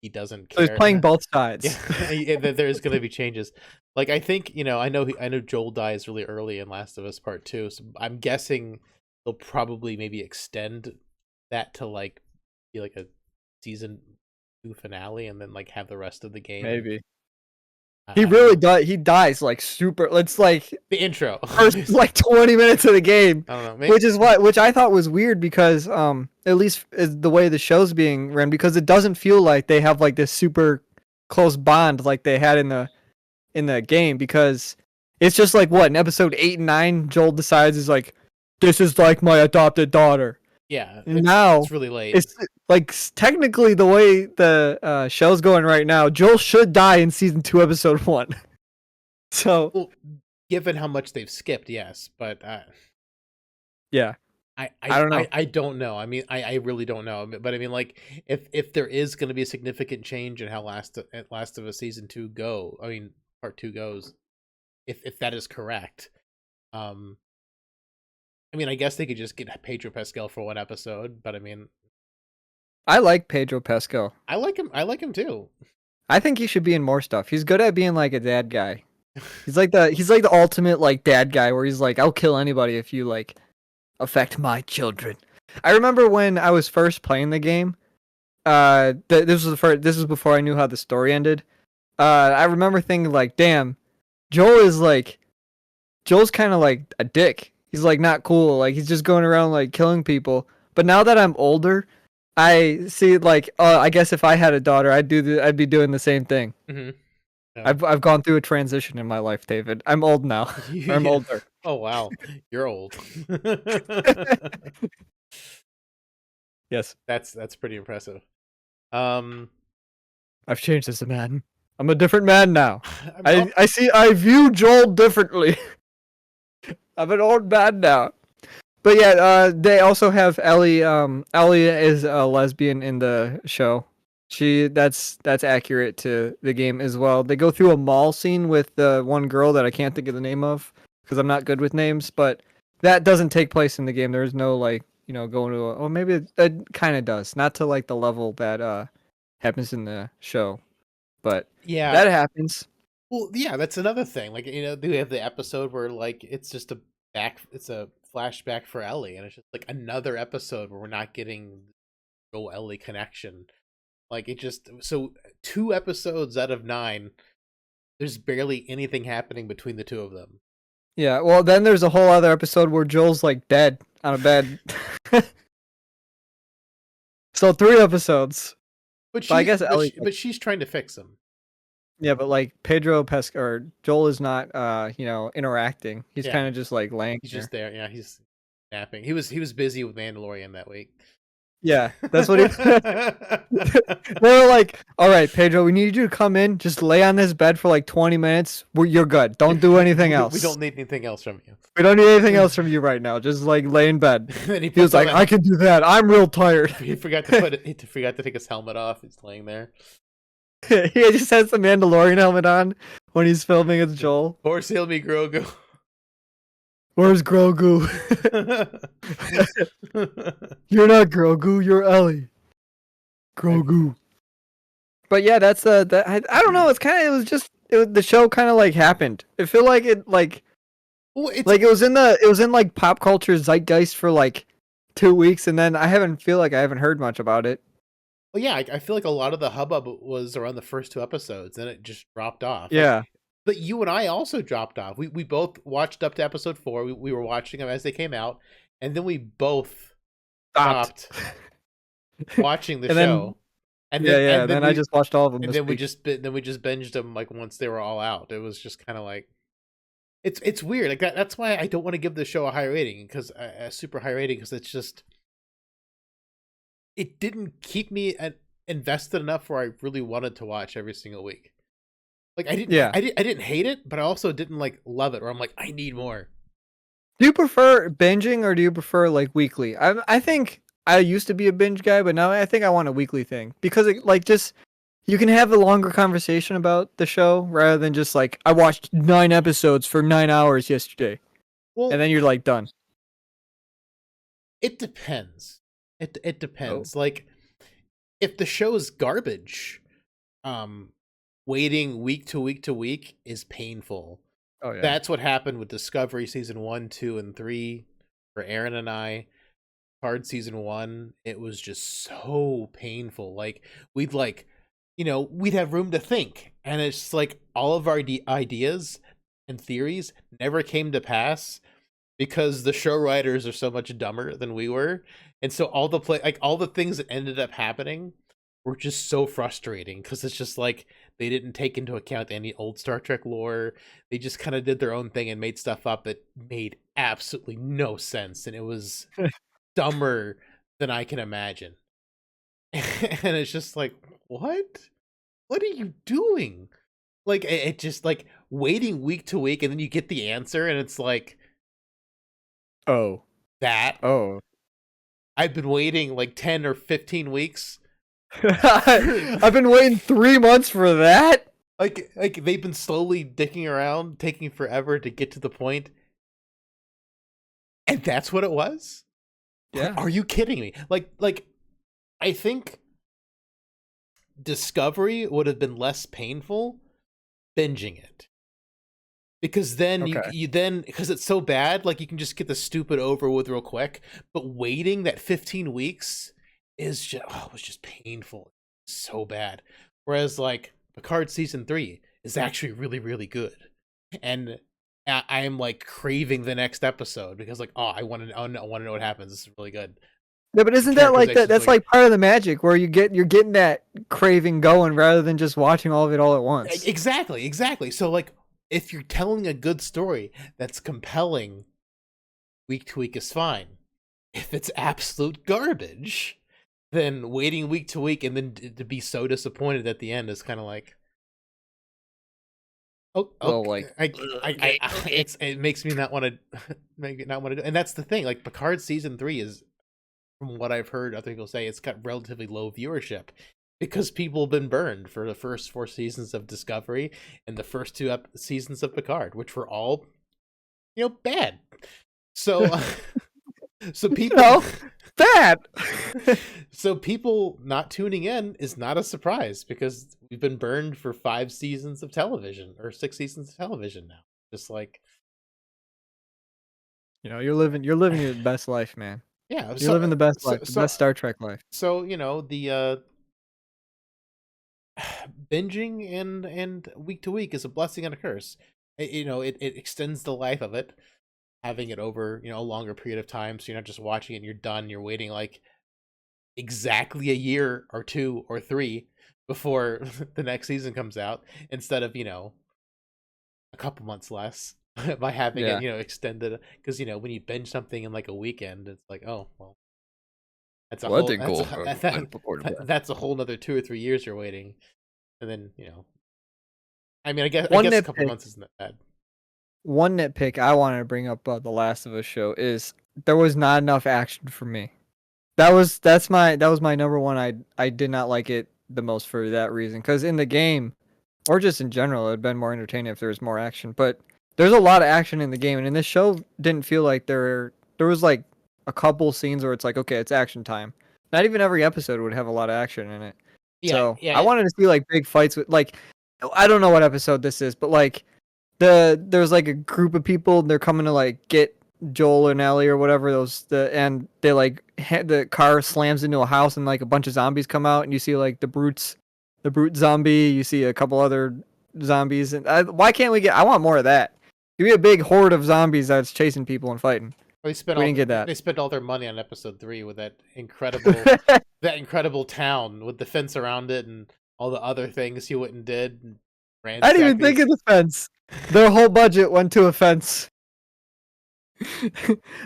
he doesn't care. So he's playing both sides. Yeah, that there's going to be changes. Like I think I know Joel dies really early in Last of Us Part 2, so I'm guessing they'll probably maybe extend that to like be like a season 2 finale, and then like have the rest of the game. Maybe he really does. He dies like super. It's like the intro, first like 20 minutes of the game. I don't know, maybe. which I thought was weird because at least is the way the show's being run, because it doesn't feel like they have like this super close bond like they had in the game, because it's just like what in episode 8 and 9 Joel decides is like, this is like my adopted daughter. Yeah, now it's really late. It's like technically the way the show's going right now, Joel should die in season 2, episode 1. So, well, given how much they've skipped, yes, but yeah, I don't know. I don't know. I mean, I really don't know. But I mean, like, if there is going to be a significant change in how Last of Us season 2 Part 2 goes, if that is correct, I mean, I guess they could just get Pedro Pascal for one episode, but I mean, I like Pedro Pascal. I like him too. I think he should be in more stuff. He's good at being like a dad guy. He's like the ultimate like dad guy, where he's like, I'll kill anybody if you like affect my children. I remember when I was first playing the game. This was before I knew how the story ended. I remember thinking like, damn, Joel's kind of like a dick. He's like not cool. Like he's just going around like killing people. But now that I'm older, I see like, I guess if I had a daughter, I'd be doing the same thing. Mm-hmm. Yeah. I've gone through a transition in my life, David. I'm old now. I'm older. Oh wow, you're old. Yes, that's pretty impressive. I've changed as a man. I'm a different man now. I view Joel differently. I'm an old man now. But yeah, they also have Ellie. Ellie is a lesbian in the show. That's accurate to the game as well. They go through a mall scene with the one girl that I can't think of the name of because I'm not good with names, but that doesn't take place in the game. There's no like, going to maybe it kind of does. Not to like the level that happens in the show. But yeah, that happens. Well, yeah, that's another thing. Like, we have the episode where like it's a flashback for Ellie, and it's just like another episode where we're not getting Joel Ellie connection. Like so 2 episodes out of 9, there's barely anything happening between the 2 of them. Yeah, well then there's a whole other episode where Joel's like dead on a bed. So 3 episodes. But I guess Ellie, but she's trying to fix him. Yeah, but like Pedro Pascal or Joel is not interacting. He's kind of just like laying. He's just there. Yeah, he's napping. He was busy with Mandalorian that week. Yeah, that's what he. They were like, "All right, Pedro, we need you to come in. Just lay on this bed for like 20 minutes. You're good. Don't do anything We else. don't need anything else from you. We don't need anything else from you right now. Just like lay in bed." Then He was puts on like, "I can do that. I'm real tired." he forgot to put it. He forgot to take his helmet off. He's laying there. He just has the Mandalorian helmet on when he's filming as Joel. Or sail me, Grogu. Where's Grogu? You're not Grogu. You're Ellie. Grogu. But yeah, that's that. I don't know. It's kind of. It was just. The show kind of like happened. It feel like it like. Well, it was in like pop culture zeitgeist for like 2 weeks, and then I haven't heard much about it. Well, yeah, I feel like a lot of the hubbub was around the first 2 episodes, and it just dropped off. Yeah. Like, but you and I also dropped off. We both watched up to episode 4. We were watching them as they came out, and then we both stopped watching the show. And then I just watched all of them. And then we just binged them like once they were all out. It was just kind of like it's weird. Like that's why I don't want to give the show a high rating, because a super high rating, because it's just it didn't keep me invested enough where I really wanted to watch every single week. Like I didn't hate it, but I also didn't like love it, where I'm like, I need more. Do you prefer binging or do you prefer like weekly? I think I used to be a binge guy, but now I think I want a weekly thing, because it like just you can have a longer conversation about the show rather than just like, I watched 9 episodes for 9 hours yesterday. Well, and then you're like done. It depends. It depends. Like if the show's garbage, waiting week to week to week is painful. Oh yeah. That's what happened with Discovery season 1, 2, and 3 for Aaron and I. Card season 1, it was just so painful. Like we'd have room to think, and it's just like all of our ideas and theories never came to pass because the show writers are so much dumber than we were, and so all the things that ended up happening were just so frustrating, because it's just like they didn't take into account any old Star Trek lore. They just kind of did their own thing and made stuff up that made absolutely no sense, and it was dumber than I can imagine. And it's just like, what are you doing? Like it just like waiting week to week, and then you get the answer, and it's like, I've been waiting like 10 or 15 weeks. I've been waiting 3 months for that. Like they've been slowly dicking around, taking forever to get to the point, and that's what it was. Yeah. Are you kidding me? Like I think Discovery would have been less painful binging it, because then you then, because it's so bad, like you can just get the stupid over with real quick. But waiting that 15 weeks is just it was just painful, so bad. Whereas like Picard season 3 is actually really, really good, and I am like craving the next episode, because like I want to know what happens. This is really good. Yeah, but isn't that like that? That's like part of the magic, where you're getting that craving going rather than just watching all of it all at once. Exactly. So like, if you're telling a good story that's compelling, week to week is fine. If it's absolute garbage, then waiting week to week and then to be so disappointed at the end is kind of like, it makes me not want to do. And that's the thing. Like Picard season 3 is, from what I've heard other people say, it's got relatively low viewership because people have been burned for the first 4 seasons of Discovery and the first 2 seasons of Picard, which were all, bad. So, so people bad. So people not tuning in is not a surprise, because we've been burned for 5 seasons of television, or 6 seasons of television now. Just like, you're living your best life, man. Yeah, you're living the best life, the best Star Trek life. So the binging and week to week is a blessing and a curse. It extends the life of it, having it over a longer period of time, so you're not just watching it and you're done. You're waiting like exactly a year or 2 or 3 before the next season comes out, instead of a couple months less. By having it extended, because when you binge something in like a weekend, it's like, oh well, That's a What whole did Goldberg that's a whole another 2 or 3 years you're waiting, and then I mean, I One guess a couple nitpick. months isn't that bad. One nitpick I wanted to bring up about the Last of Us show is there was not enough action for me. That was my number one. I did not like it the most for that reason. Because in the game, or just in general, it'd been more entertaining if there was more action. But there's a lot of action in the game, and in this show, didn't feel like there was like a couple scenes where it's like, okay, it's action time. Not even every episode would have a lot of action in it. Yeah, So yeah. I wanted to see like big fights with like, I don't know what episode this is, but like there's like a group of people and they're coming to like get Joel and Ellie or whatever and they like the car slams into a house and like a bunch of zombies come out and you see like the brute zombie, you see a couple other zombies and why can't we get? I want more of that. Give me a big horde of zombies that's chasing people and fighting. We didn't get that. They spent all their money on episode 3 with that incredible town with the fence around it and all the other things you went and did. And I didn't even think of the fence. Their whole budget went to a fence.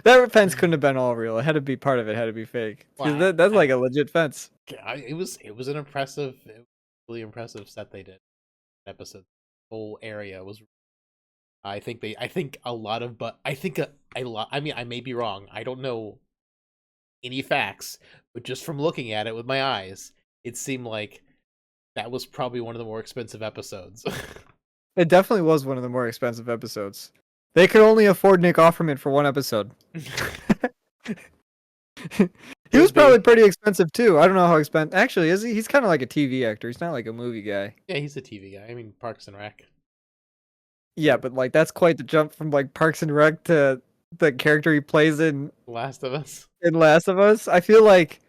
That fence couldn't have been all real. It had to be part of it. Had to be fake. Well, that's like a legit fence. It was an impressive, really impressive set they did. Episode, the whole area was. I think a lot of, but I think a lot. I mean, I may be wrong. I don't know any facts, but just from looking at it with my eyes, it seemed like that was probably one of the more expensive episodes. It definitely was one of the more expensive episodes. They could only afford Nick Offerman for one episode. He was probably pretty expensive too. I don't know how expensive. Actually, is he? He's kind of like a TV actor. He's not like a movie guy. Yeah, he's a TV guy. I mean, Parks and Rec. Yeah, but like that's quite the jump from like Parks and Rec to the character he plays in Last of Us. In Last of Us, I feel like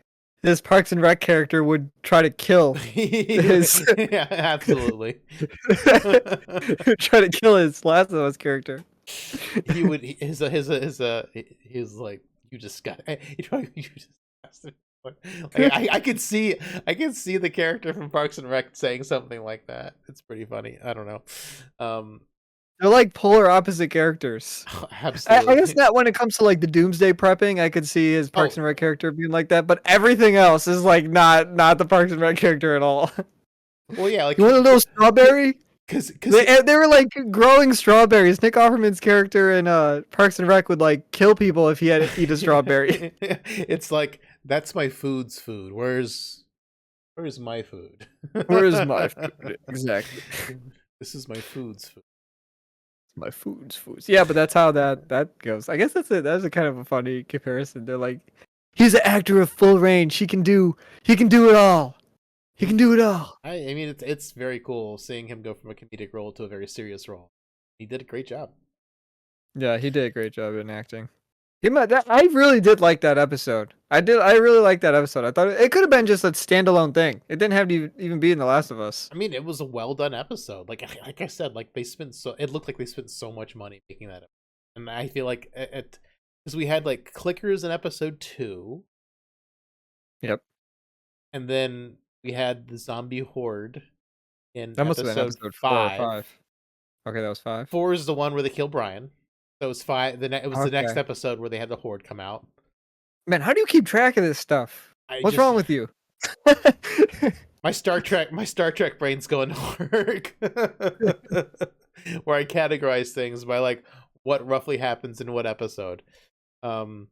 this Parks and Rec character would try to kill his. Yeah, absolutely. Try to kill his Last of Us character. He would. His like, you just got. You just. Like, I could see the character from Parks and Rec saying something like that. It's pretty funny. I don't know. They're like polar opposite characters. Absolutely. I guess that when it comes to like the Doomsday prepping, I could see his Parks and Rec character being like that, but everything else is like not the Parks and Rec character at all. Well, yeah, like you want a little strawberry? Because they were like growing strawberries. Nick Offerman's character in Parks and Rec would like kill people if he had to eat a strawberry. It's like, that's my food's food. Where's my food? Where is my food? Exactly. This is my food's food. My food's foods. Yeah, but that's how that goes. I guess that's it. That's a kind of a funny comparison. They're like, he's an actor of full range. He can do it all. He can do it all. I mean, it's very cool seeing him go from a comedic role to a very serious role. He did a great job. Yeah, he did a great job in acting. I really did like that episode. I really liked that episode. I thought it could have been just a standalone thing. It didn't have to even be in The Last of Us. I mean, it was a well done episode. Like I said, like it looked like they spent so much money making that, and I feel like because we had like clickers in episode 2. Yep. And then we had the zombie horde in that must have been episode 5. Okay, that was 5. 4 is the one where they kill Brian. So it was 5. It was the next episode where they had the horde come out. Man, how do you keep track of this stuff? What's wrong with you? My Star Trek brain's going to work. Where I categorize things by like what roughly happens in what episode. Keeping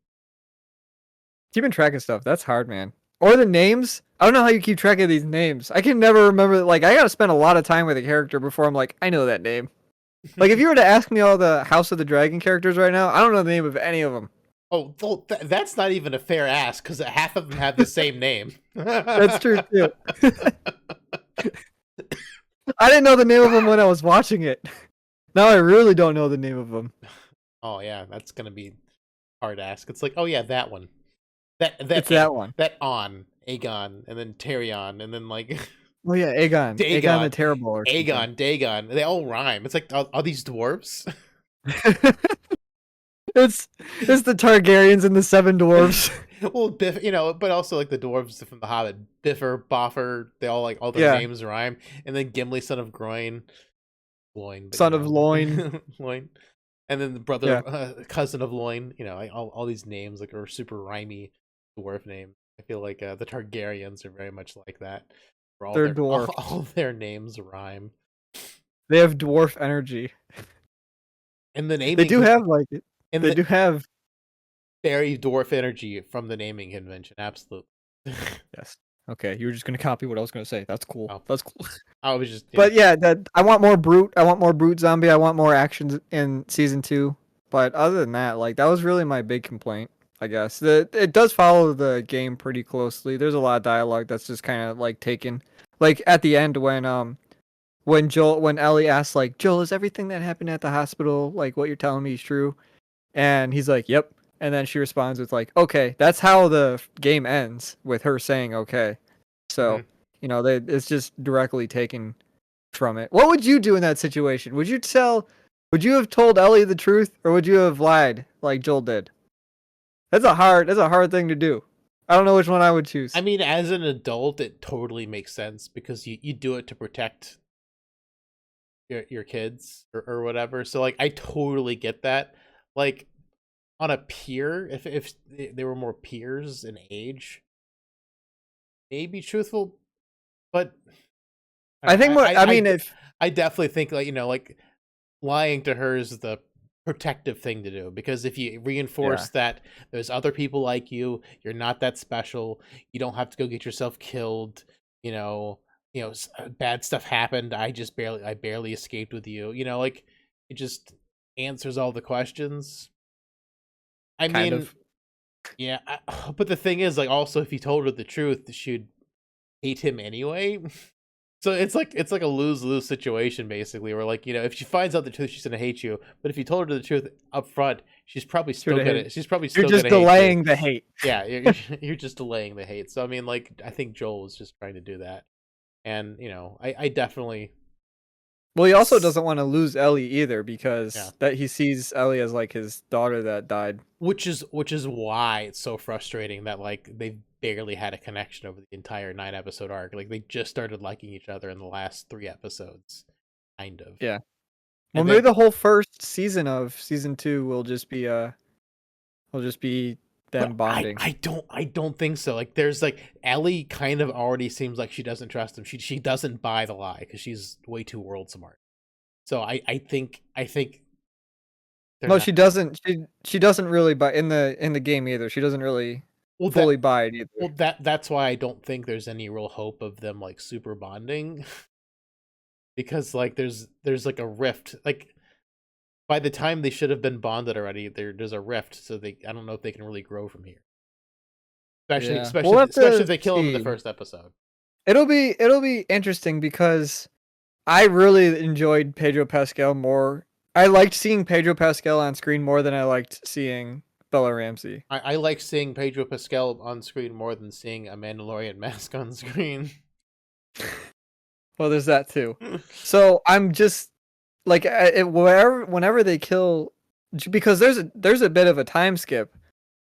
track of stuff, that's hard, man. Or the names. I don't know how you keep track of these names. I can never remember. Like, I gotta spend a lot of time with a character before I'm like, I know that name. Like, if you were to ask me all the House of the Dragon characters right now, I don't know the name of any of them. Oh, that's not even a fair ask, because half of them have the same name. That's true, too. I didn't know the name of them when I was watching it. Now I really don't know the name of them. Oh, yeah, that's going to be hard to ask. It's like, oh, yeah, that one. It's that one. That Aegon, and then Tyrion, and then like... Oh yeah, Aegon the Terrible. Or Dagon. They all rhyme. It's like, are these dwarves? It's the Targaryens and the 7 dwarves. Well, Biff, but also like the dwarves from The Hobbit. Biffer, Boffer, they all like all their names rhyme. And then Gimli, son of Groin. Son of Loin. Loin. And then the brother, cousin of Loin. Like all these names like are super rhymey dwarf names. I feel like the Targaryens are very much like that. Where They're all dwarfed. their names rhyme. They have dwarf energy. And the They naming do have like it. and They the do have very dwarf energy from the naming convention, absolutely. yes. Okay, you were just gonna copy what I was gonna say. That's cool. Oh, That's cool. I was just But yeah, that I want more brute. I want more brute zombie. I want more actions in season 2. But other than that, like that was really my big complaint. I guess it does follow the game pretty closely. There's a lot of dialogue that's just kind of like taken, like at the end when Ellie asks like Joel, is everything that happened at the hospital like what you're telling me is true? And he's like, yep. And then she responds with like, okay. That's how the game ends with her saying okay. So Mhm. it's just directly taken from it. What would you do in that situation? Would you have told Ellie the truth or would you have lied like Joel did? That's a hard thing to do. I don't know which one I would choose. I mean, as an adult, it totally makes sense because you do it to protect your kids or whatever. So like I totally get that. Like on a peer, if they were more peers in age, maybe truthful, but I I don't know. think what I mean if I definitely think like like lying to her is the protective thing to do because if you yeah, reinforce that there's other people like you're not that special, you don't have to go get yourself killed, you know, bad stuff happened. I barely escaped with you. Like it just answers all the questions. I kind mean, of yeah, but the thing is, like, also if you told her the truth, she'd hate him anyway. So it's like a lose-lose situation basically, where like if she finds out the truth, she's gonna hate you. But if you told her the truth up front, should have hate. she's probably You're still just gonna hate you. delaying the hate. Yeah, you're just delaying the hate. So I mean, like I think Joel was just trying to do that, and I definitely Well, he also doesn't want to lose Ellie either yeah. because that he sees Ellie as like his daughter that died. Which is why it's so frustrating that like they barely had a connection over the entire 9 episode arc. Like they just started liking each other in the last 3 episodes, kind of. Yeah. Well, And maybe then the whole first season of season 2 will just be them But I bonding. I don't I don't think so. Like there's like Ellie kind of already seems like she doesn't trust him. She doesn't buy the lie because she's way too world smart. So I think they're No, not. she doesn't. She doesn't really buy in the game either. She doesn't really Well fully buy it either. that's why I don't think there's any real hope of them like super bonding because like there's like a rift. Like by the time they should have been bonded already, there's a rift. So I don't know if they can really grow from here. Especially Yeah, we'll have especially if to they kill him in the see. first episode. It'll be interesting because I really enjoyed Pedro Pascal more. I liked seeing Pedro Pascal on screen more than I liked seeing Bella Ramsey. I like seeing Pedro Pascal on screen more than seeing a Mandalorian mask on screen. Well, there's that too. So I'm just like whenever they kill, because there's a bit of a time skip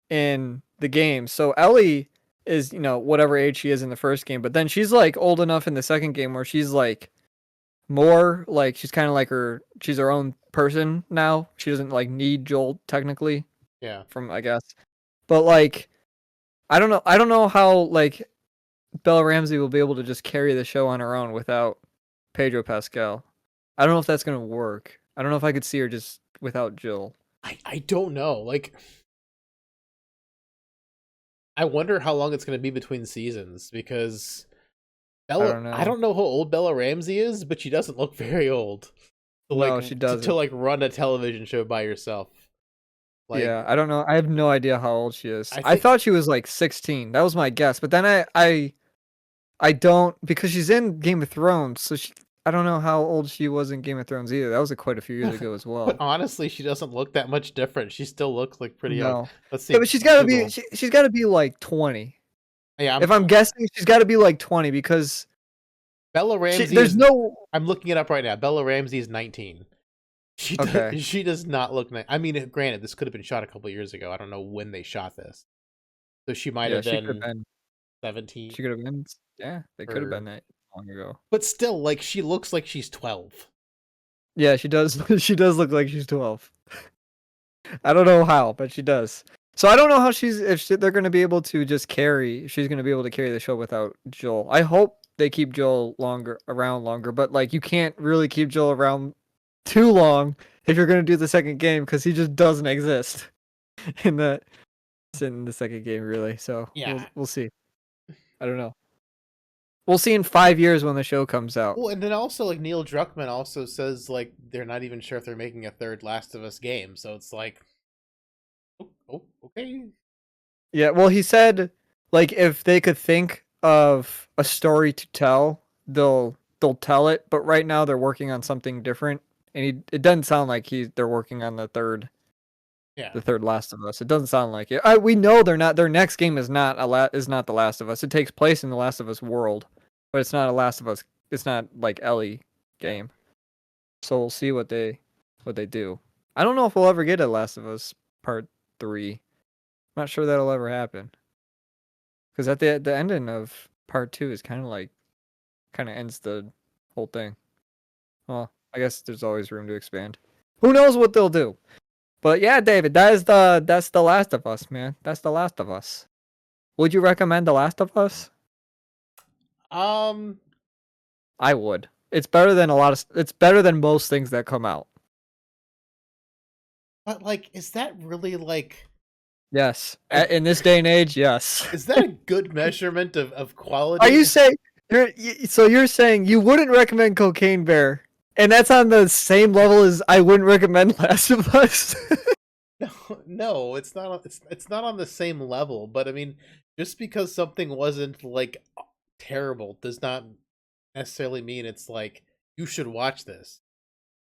in the game. So Ellie is whatever age she is in the first game, but then she's like old enough in the second game where she's like more like she's kind of like she's her own person now. She doesn't like need Joel technically Yeah. from I guess, but like I don't know how like Bella Ramsey will be able to just carry the show on her own without Pedro Pascal. I don't know if that's gonna work. I don't know if I could see her just without Jill. I don't know. Like I wonder how long it's going to be between seasons because I don't I know. don't know how old Bella Ramsey is, but she doesn't look very old. To like No, she to doesn't. like run a television show by yourself. Like Yeah, I don't know. I have no idea how old she is. I I think thought she was like 16. That was my guess. But then I don't because she's in Game of Thrones, so I don't know how old she was in Game of Thrones either. That was quite a few years ago as but well. honestly, she doesn't look that much different. She still looks like pretty young. No. Let's Yeah, see. but she's got to be Google. she's got to be like 20. Yeah, If I'm guessing, she's got to be like 20 because Bella Ramsey there's is no I'm looking it up right now. Bella Ramsey is 19. Okay. She does not look I mean, granted, this could have been shot a couple years ago. I don't know when they shot this. So she might Yeah, have she could have been been 17 she could have been yeah, they could have or been that long ago. but still like she looks like she's 12. Yeah, she does she does look like she's 12. I don't know how, but she does. So I don't know how they're going to be able to just carry. She's going to be able to carry the show without Joel. I hope they keep Joel around longer, but like you can't really keep Joel around too long if you're going to do the second game because he just doesn't exist in the second game really. So Yeah. we'll see. I don't know. We'll see in 5 years when the show comes out. Well, and then also like Neil Druckmann also says like they're not even sure if they're making a third Last of Us game. So it's like, okay. Yeah, well, he said like if they could think of a story to tell, they'll tell it. But right now they're working on something different, and it doesn't sound like they're working on the third Last of Us. It doesn't sound like it. We know they're not. Their next game is not the Last of Us. It takes place in the Last of Us world, but it's not a Last of Us. It's not like Ellie game. So we'll see what they do. I don't know if we'll ever get a Last of Us Part 3. I'm not sure that'll ever happen. Because at the ending of Part 2 is kind of ends the whole thing. Well, I guess there's always room to expand. Who knows what they'll do? But yeah, David, that's the Last of Us, man. That's the Last of Us. Would you recommend The Last of Us? I would. It's better than it's better than most things that come out. But like, is that really like? Yes, in this day and age, yes. Is that a good measurement of quality? Are you saying you're saying you wouldn't recommend Cocaine Bear, and that's on the same level as I wouldn't recommend Last of Us? No, it's not. It's not on the same level. But I mean, just because something wasn't like terrible does not necessarily mean it's like you should watch this.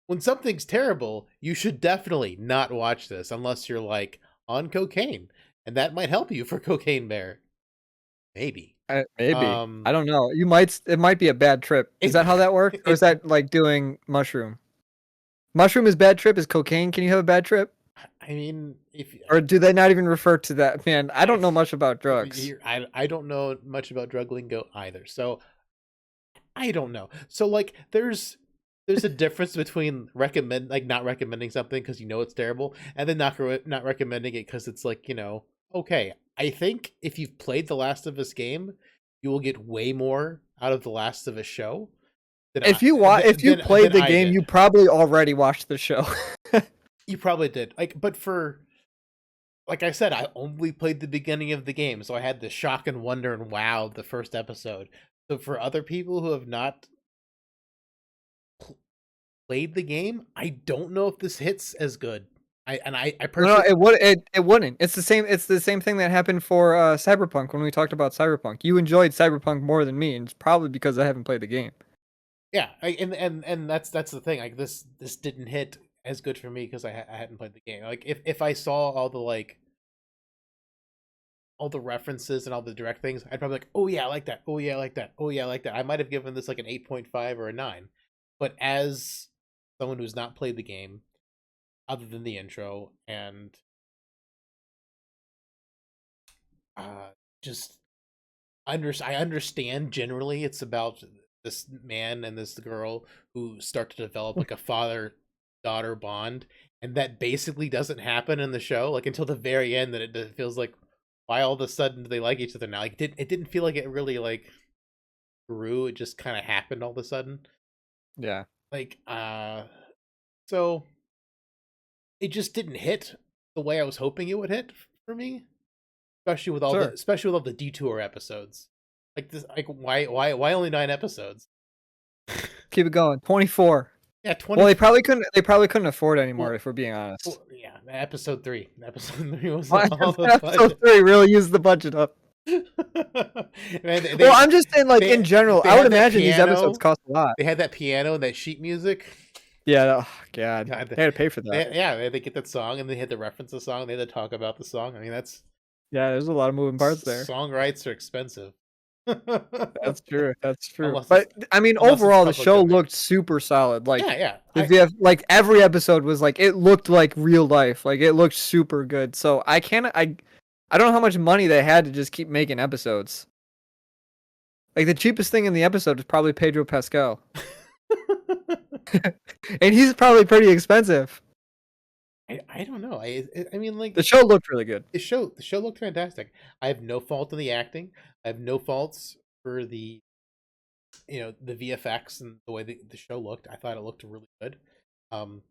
When something's terrible, you should definitely not watch this unless you're like on cocaine, and that might help you for Cocaine Bear. Maybe. Maybe. I don't know. It might be a bad trip. Is that how that works? Or is that like doing mushroom? Mushroom is bad trip. Is cocaine? Can you have a bad trip? I mean, or do they not even refer to that? Man, I don't know much about drugs. I don't know much about drug lingo either. So I don't know. So like there's a difference between not recommending something because you know it's terrible, and then not recommending it because it's like, okay. I think if you've played the Last of Us game, you will get way more out of the Last of Us show. If you played the game, you probably already watched the show. You probably did. But like I said, I only played the beginning of the game, so I had the shock and wonder and wow of the first episode. So for other people who have not played the game, I don't know if this hits as good. I personally it wouldn't. It's the same thing that happened for Cyberpunk when we talked about Cyberpunk. You enjoyed Cyberpunk more than me, and it's probably because I haven't played the game. Yeah, and that's the thing. Like this didn't hit as good for me because I hadn't played the game. Like if I saw all the references and all the direct things, I'd probably like, oh yeah, I like that. Oh yeah, I like that. Oh yeah, I like that. I might have given this like an 8.5 or a 9. But as someone who's not played the game, other than the intro, and just I understand generally it's about this man and this girl who start to develop like a father-daughter bond, and that basically doesn't happen in the show, like until the very end, that it feels like, why all of a sudden do they like each other now? Like it didn't feel like it really like grew, it just kind of happened all of a sudden. Yeah. Like so it just didn't hit the way I was hoping it would hit for me, especially with all the detour episodes. Like this, like why only 9 episodes? Keep it going. 24. Yeah, 20. Well, they probably couldn't afford it anymore, if we're being honest. Well, yeah, episode 3 was episode 3 really used the budget up. Well, I'm just saying, like in general, I would imagine these episodes cost a lot. They had that piano and that sheet music. Yeah, they had to pay for that. They get that song and they had to reference the song. They had to talk about the song. I mean, there's a lot of moving parts there. Song rights are expensive. That's true. But I mean, overall, the show looked super solid. Like, like every episode was like, it looked like real life. Like it looked super good. So I don't know how much money they had to just keep making episodes. Like the cheapest thing in the episode is probably Pedro Pascal. And he's probably pretty expensive. I don't know. I mean, like The show looked really good. the show looked fantastic. I have no fault in the acting. I have no faults for the the VFX and the way the show looked. I thought it looked really good. Um,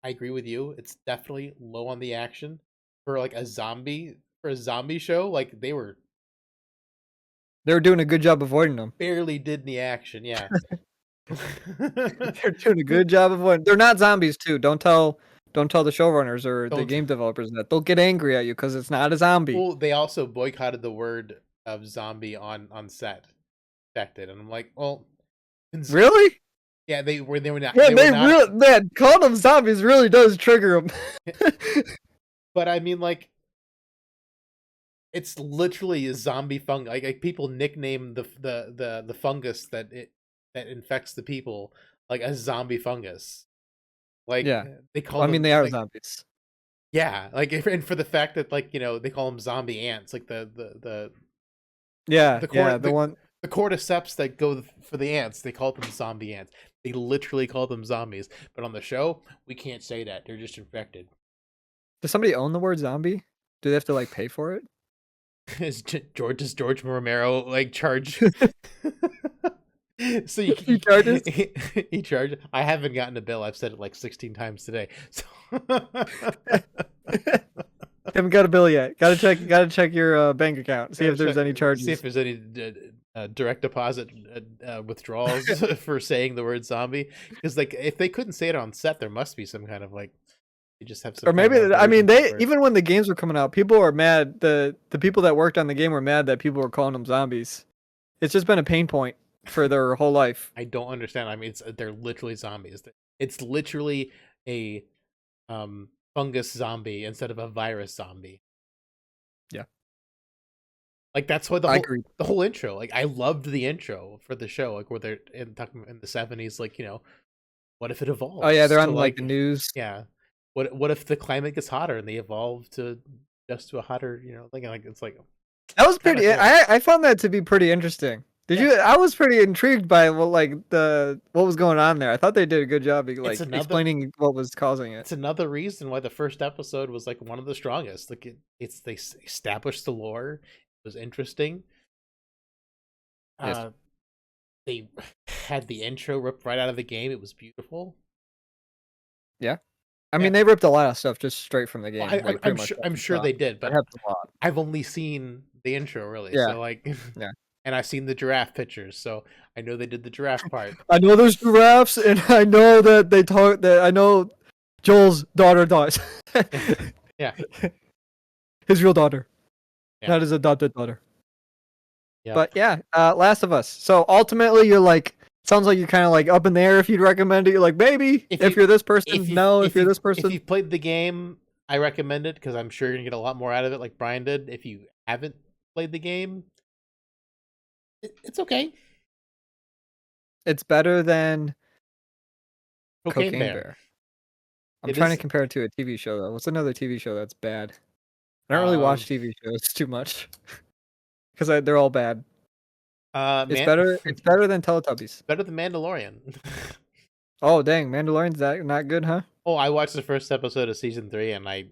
I agree with you. It's definitely low on the action for like a zombie show. Like they were They were doing a good job avoiding them. barely did the action. Yeah. They're doing a good job of avoiding. They're not zombies too. Don't tell the showrunners or the Don't. game developers that. They'll get angry at you because it's not a zombie. Well, they also boycotted the word of zombie on set. Affected, and I'm like, well, Really? yeah, they were not. Yeah, they were not, really, man, calling them zombies really does trigger them. but I mean, like, it's literally a zombie fungus. Like people nickname the fungus that infects the people like a zombie fungus. Like Yeah. they call. Well, I mean, they are like, zombies. yeah, like and for the fact that like they call them zombie ants, like Yeah, the one. the cordyceps that go for the ants, they call them zombie ants. They literally call them zombies. But on the show, we can't say that. They're just infected. Does somebody own the word zombie? Do they have to like pay for it? Does George Romero like charge? So He charges? he charges. I haven't gotten a bill. I've said it like 16 times today. So Haven't got a bill yet. Gotta check your bank account. See if there's any charges. See if there's any direct deposit withdrawals for saying the word zombie. Because like if they couldn't say it on set, there must be some kind of like you just have some. Or maybe I mean they even when the games were coming out, people were mad. The people that worked on the game were mad that people were calling them zombies. It's just been a pain point for their whole life. I don't understand. I mean, they're literally zombies. It's literally a fungus zombie instead of a virus zombie. Yeah, like that's what the whole intro. Like I loved the intro for the show. Like where they're in the 70s. Like what if it evolves? Oh yeah, they're on like the news. Yeah. What if the climate gets hotter and they evolve to a hotter thing? Like it's like that was pretty. Cool. I found that to be pretty interesting. Did you? I was pretty intrigued by what was going on there. I thought they did a good job like explaining what was causing it. It's another reason why the first episode was like one of the strongest. Like they established the lore. It was interesting. Yes. They had the intro ripped right out of the game. It was beautiful. Yeah. I mean, they ripped a lot of stuff just straight from the game. Well, I'm sure they did, but I've only seen the intro really. Yeah. So like, yeah. And I've seen the giraffe pictures, so I know they did the giraffe part. I know there's giraffes, and I know that they talk. That I know Joel's daughter dies. Yeah, his real daughter, not his adopted daughter. Yeah. But yeah, Last of Us. So ultimately, you're like, sounds like you're kind of like up in the air if you'd recommend it. You're like, maybe if you're this person, if you're this person. If you've played the game, I recommend it because I'm sure you're gonna get a lot more out of it, like Brian did. If you haven't played the game. It's okay. It's better than Cocaine Bear. I'm trying to compare it to a TV show though. What's another TV show that's bad? I don't really watch TV shows too much because they're all bad. It's better. It's better than Teletubbies. Better than Mandalorian. Oh dang, Mandalorian's that not good, huh? Oh, I watched the first episode of season 3 and I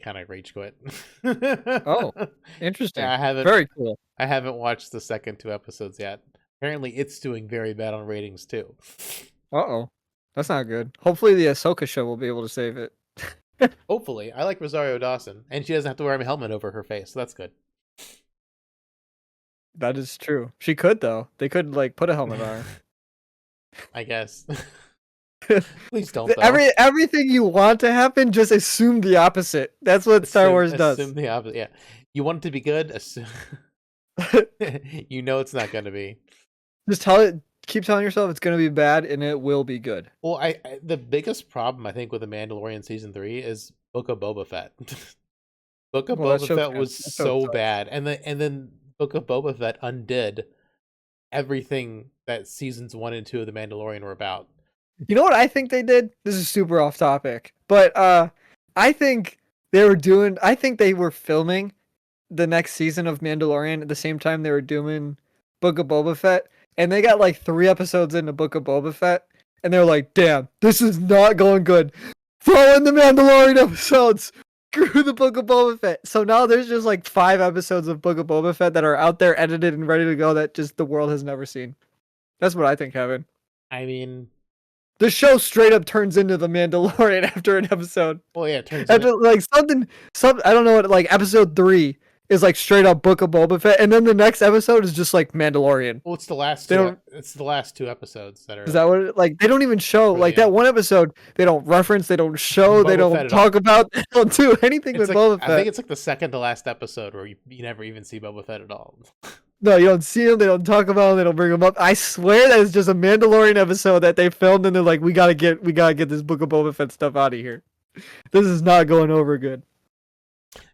kind of rage quit. Oh, interesting. Yeah, I haven't. Very cool. I haven't watched the second 2 episodes yet. Apparently, it's doing very bad on ratings too. Uh-oh, that's not good. Hopefully, the Ahsoka show will be able to save it. Hopefully, I like Rosario Dawson, and she doesn't have to wear a helmet over her face, so that's good. That is true. She could though. They could like put a helmet on her. I guess. Please don't. Though. Everything you want to happen, just assume the opposite. That's what Star Wars does. Assume the opposite. Yeah, you want it to be good. Assume. You know it's not going to be. Just keep telling yourself it's going to be bad, and it will be good. Well, the biggest problem I think with the Mandalorian season 3 is Book of Boba Fett. Book of Boba Fett was so bad, and then Book of Boba Fett undid everything that seasons 1 and 2 of the Mandalorian were about. You know what I think they did? This is super off topic, but I think they were filming the next season of Mandalorian at the same time they were doing Book of Boba Fett, and they got like 3 episodes into Book of Boba Fett, and they're like, "Damn, this is not going good. Throw in the Mandalorian episodes. Screw the Book of Boba Fett. So now there's just like 5 episodes of Book of Boba Fett that are out there, edited and ready to go, that just the world has never seen. That's what I think, Kevin. I mean, the show straight up turns into the Mandalorian after an episode. Well, yeah, it turns after, like I don't know what, like episode 3 is like straight up Book of Boba Fett, and then the next episode is just like Mandalorian. Well, it's the last two. It's the last 2 episodes that are. Is that what? Like they don't even show like that one episode. They don't reference. They don't show. They don't talk about. They don't do anything with Boba Fett. I think it's like the second to last episode where you never even see Boba Fett at all. No, you don't see him. They don't talk about him. They don't bring him up. I swear that is just a Mandalorian episode that they filmed, and they're like, we gotta get this Book of Boba Fett stuff out of here. This is not going over good.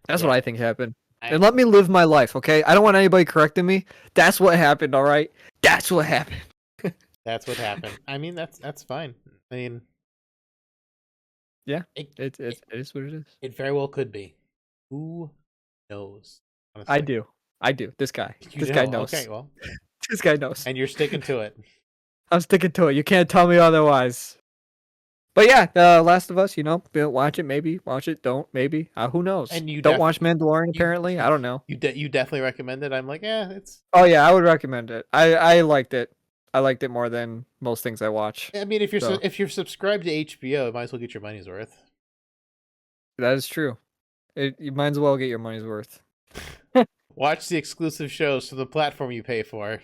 That's what I think happened. And let me live my life, okay? I don't want anybody correcting me. That's what happened, all right? That's what happened. That's what happened. I mean, that's fine. I mean, yeah, it is what it is. It very well could be. Who knows? Honestly. I do. This guy. This guy knows. Okay, well. This guy knows. And you're sticking to it. I'm sticking to it. You can't tell me otherwise. But yeah, Last of Us, watch it, maybe. Watch it, don't, maybe. Who knows? And you don't watch Mandalorian, apparently? I don't know. You definitely recommend it? I'm like, it's... Oh, yeah, I would recommend it. I liked it. I liked it more than most things I watch. I mean, if you're subscribed to HBO, you might as well get your money's worth. That is true. You might as well get your money's worth. Watch the exclusive shows to the platform you pay for.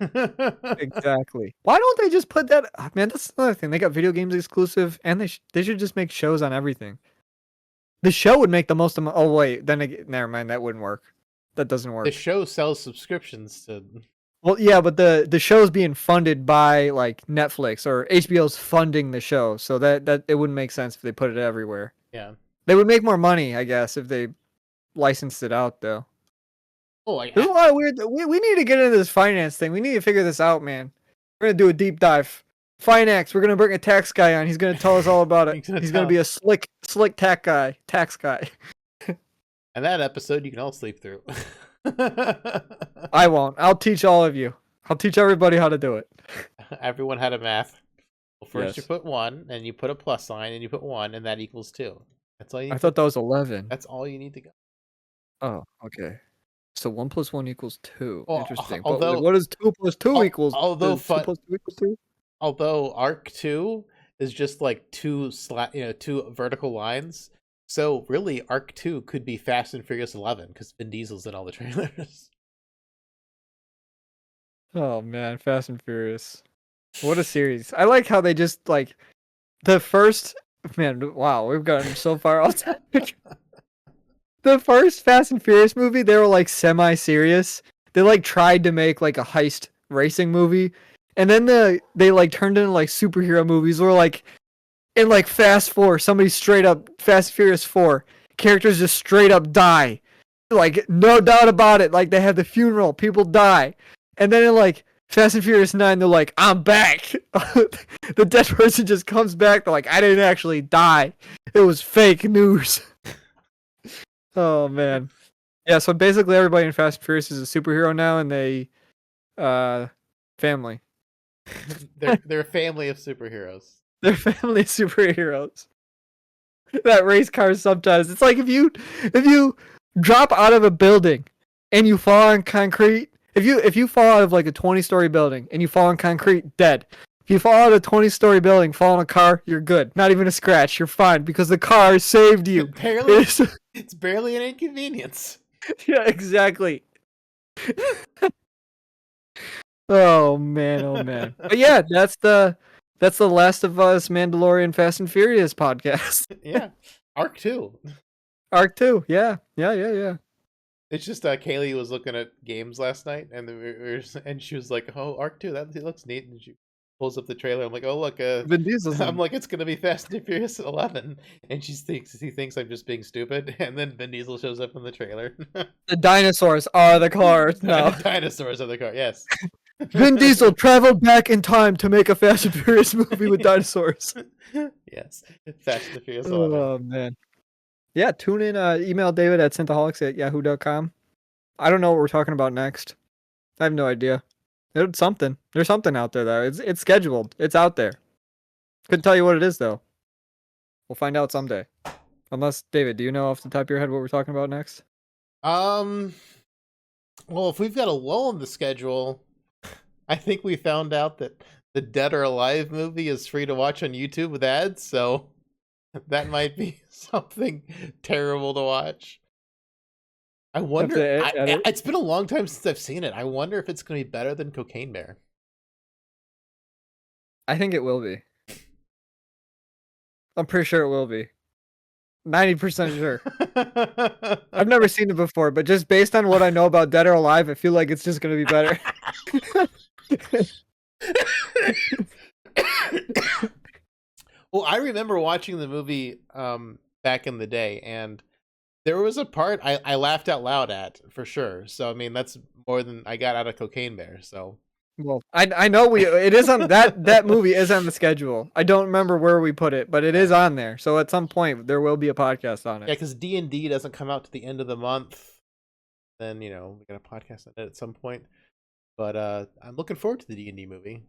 Exactly. Why don't they just put that? Man, that's another thing. They got video games exclusive, and they should just make shows on everything. The show would make the most amount. Oh wait, then again, never mind. That wouldn't work. That doesn't work. The show sells subscriptions to. Well, yeah, but the show's being funded by like Netflix or HBO's funding the show, so that it wouldn't make sense if they put it everywhere. Yeah. They would make more money, I guess, if they licensed it out, though. Oh, there's a lot of weird. We need to get into this finance thing. We need to figure this out, man. We're gonna do a deep dive. Finance. We're gonna bring a tax guy on. He's gonna tell us all about it. He's gonna be a slick tax guy. And that episode you can all sleep through. I won't. I'll teach all of you. I'll teach everybody how to do it. Everyone had a math. Well, first you put 1, and you put a plus sign, and you put 1, and that equals 2. That's all you need. I thought that was 11. That's all you need to go. Oh, okay. So 1 + 1 = 2. Well, interesting. Although, what is 2 + 2 equals? Although 2 + 2 = 2. Although Arc 2 is just like 2 vertical lines. So really, Arc 2 could be Fast and Furious 11 because Vin Diesel's in all the trailers. Oh man, Fast and Furious. What a series. I like how they just like the first man, wow, we've gotten so far off topic. The first Fast and Furious movie, they were like semi-serious. They like tried to make like a heist racing movie, and then they like turned into like superhero movies where like in like Fast 4, somebody straight up Fast and Furious 4, characters just straight up die. Like no doubt about it. Like they have the funeral, people die. And then in like Fast and Furious 9, they're like, I'm back. The dead person just comes back. They're like, I didn't actually die. It was fake news. Oh man. Yeah, so basically everybody in Fast and Furious is a superhero now, and they family. They're a family of superheroes. They're family of superheroes. That race car sometimes. It's like if you drop out of a building and you fall on concrete, if you fall out of like a 20-story building and you fall on concrete, dead. If you fall out of a 20-story building, fall in a car, you're good. Not even a scratch. You're fine because the car saved you. It's barely an inconvenience. Yeah, exactly. Oh man. But yeah, that's the Last of Us, Mandalorian, Fast and Furious podcast. Yeah. Arc 2. Arc 2. Yeah. It's just Kaylee was looking at games last night, and she was like, "Oh, Arc 2, that looks neat." And she pulls up the trailer. I'm like, "Oh, look, Vin Diesel's I'm like, it's gonna be Fast and Furious 11," and he thinks I'm just being stupid, and then Vin Diesel shows up in the trailer. The dinosaurs are the cars now. The dinosaurs are the car. Yes. Vin Diesel traveled back in time to make a Fast and Furious movie with dinosaurs. Yes, Fast and Furious 11. Oh man. Yeah, tune in. Email David at synthaholics@yahoo.com. I don't know what we're talking about next. I have no idea. There's something out there though. It's scheduled. It's out there. Couldn't tell you what it is though. We'll find out someday. Unless, David, do you know off the top of your head what we're talking about next? Well, if we've got a lull in the schedule, I think we found out that the Dead or Alive movie is free to watch on YouTube with ads, so that might be something terrible to watch. I wonder. It's been a long time since I've seen it. I wonder if it's going to be better than Cocaine Bear. I think it will be. I'm pretty sure it will be. 90% sure. I've never seen it before, but just based on what I know about Dead or Alive, I feel like it's just going to be better. Well, I remember watching the movie back in the day, and there was a part I laughed out loud at, for sure. So, I mean, that's more than I got out of Cocaine Bear, so... Well, I know it is on that movie is on the schedule. I don't remember where we put it, but it is on there. So at some point there will be a podcast on it. Yeah, because D&D doesn't come out to the end of the month. Then we got a podcast on it at some point. But I'm looking forward to the D&D movie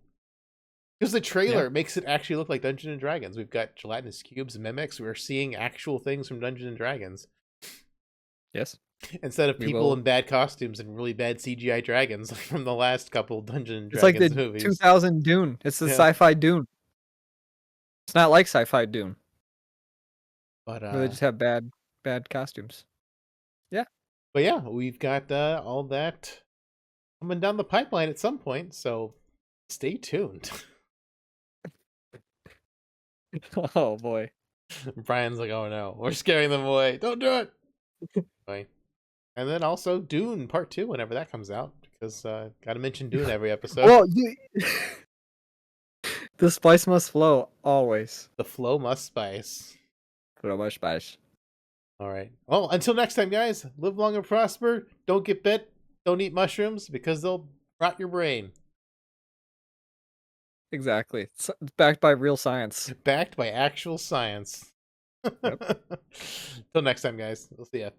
because the trailer makes it actually look like Dungeons and Dragons. We've got gelatinous cubes, mimics. We're seeing actual things from Dungeons and Dragons. Yes. Instead of people in bad costumes and really bad CGI dragons like from the last couple Dungeons and Dragons movies. It's like the movies. 2000 Dune. It's the sci-fi Dune. It's not like sci-fi Dune. But they just have bad costumes. Yeah. But yeah, we've got all that coming down the pipeline at some point, so stay tuned. Oh boy. Brian's like, oh no, we're scaring them away. Don't do it. Right. And then also Dune Part 2 whenever that comes out, because gotta mention Dune every episode. Well, the spice must flow always. The flow must spice. Flow must spice. All right. Well, until next time, guys. Live long and prosper. Don't get bit. Don't eat mushrooms because they'll rot your brain. Exactly. It's backed by real science. Backed by actual science. Yep. Till next time, guys. We'll see ya.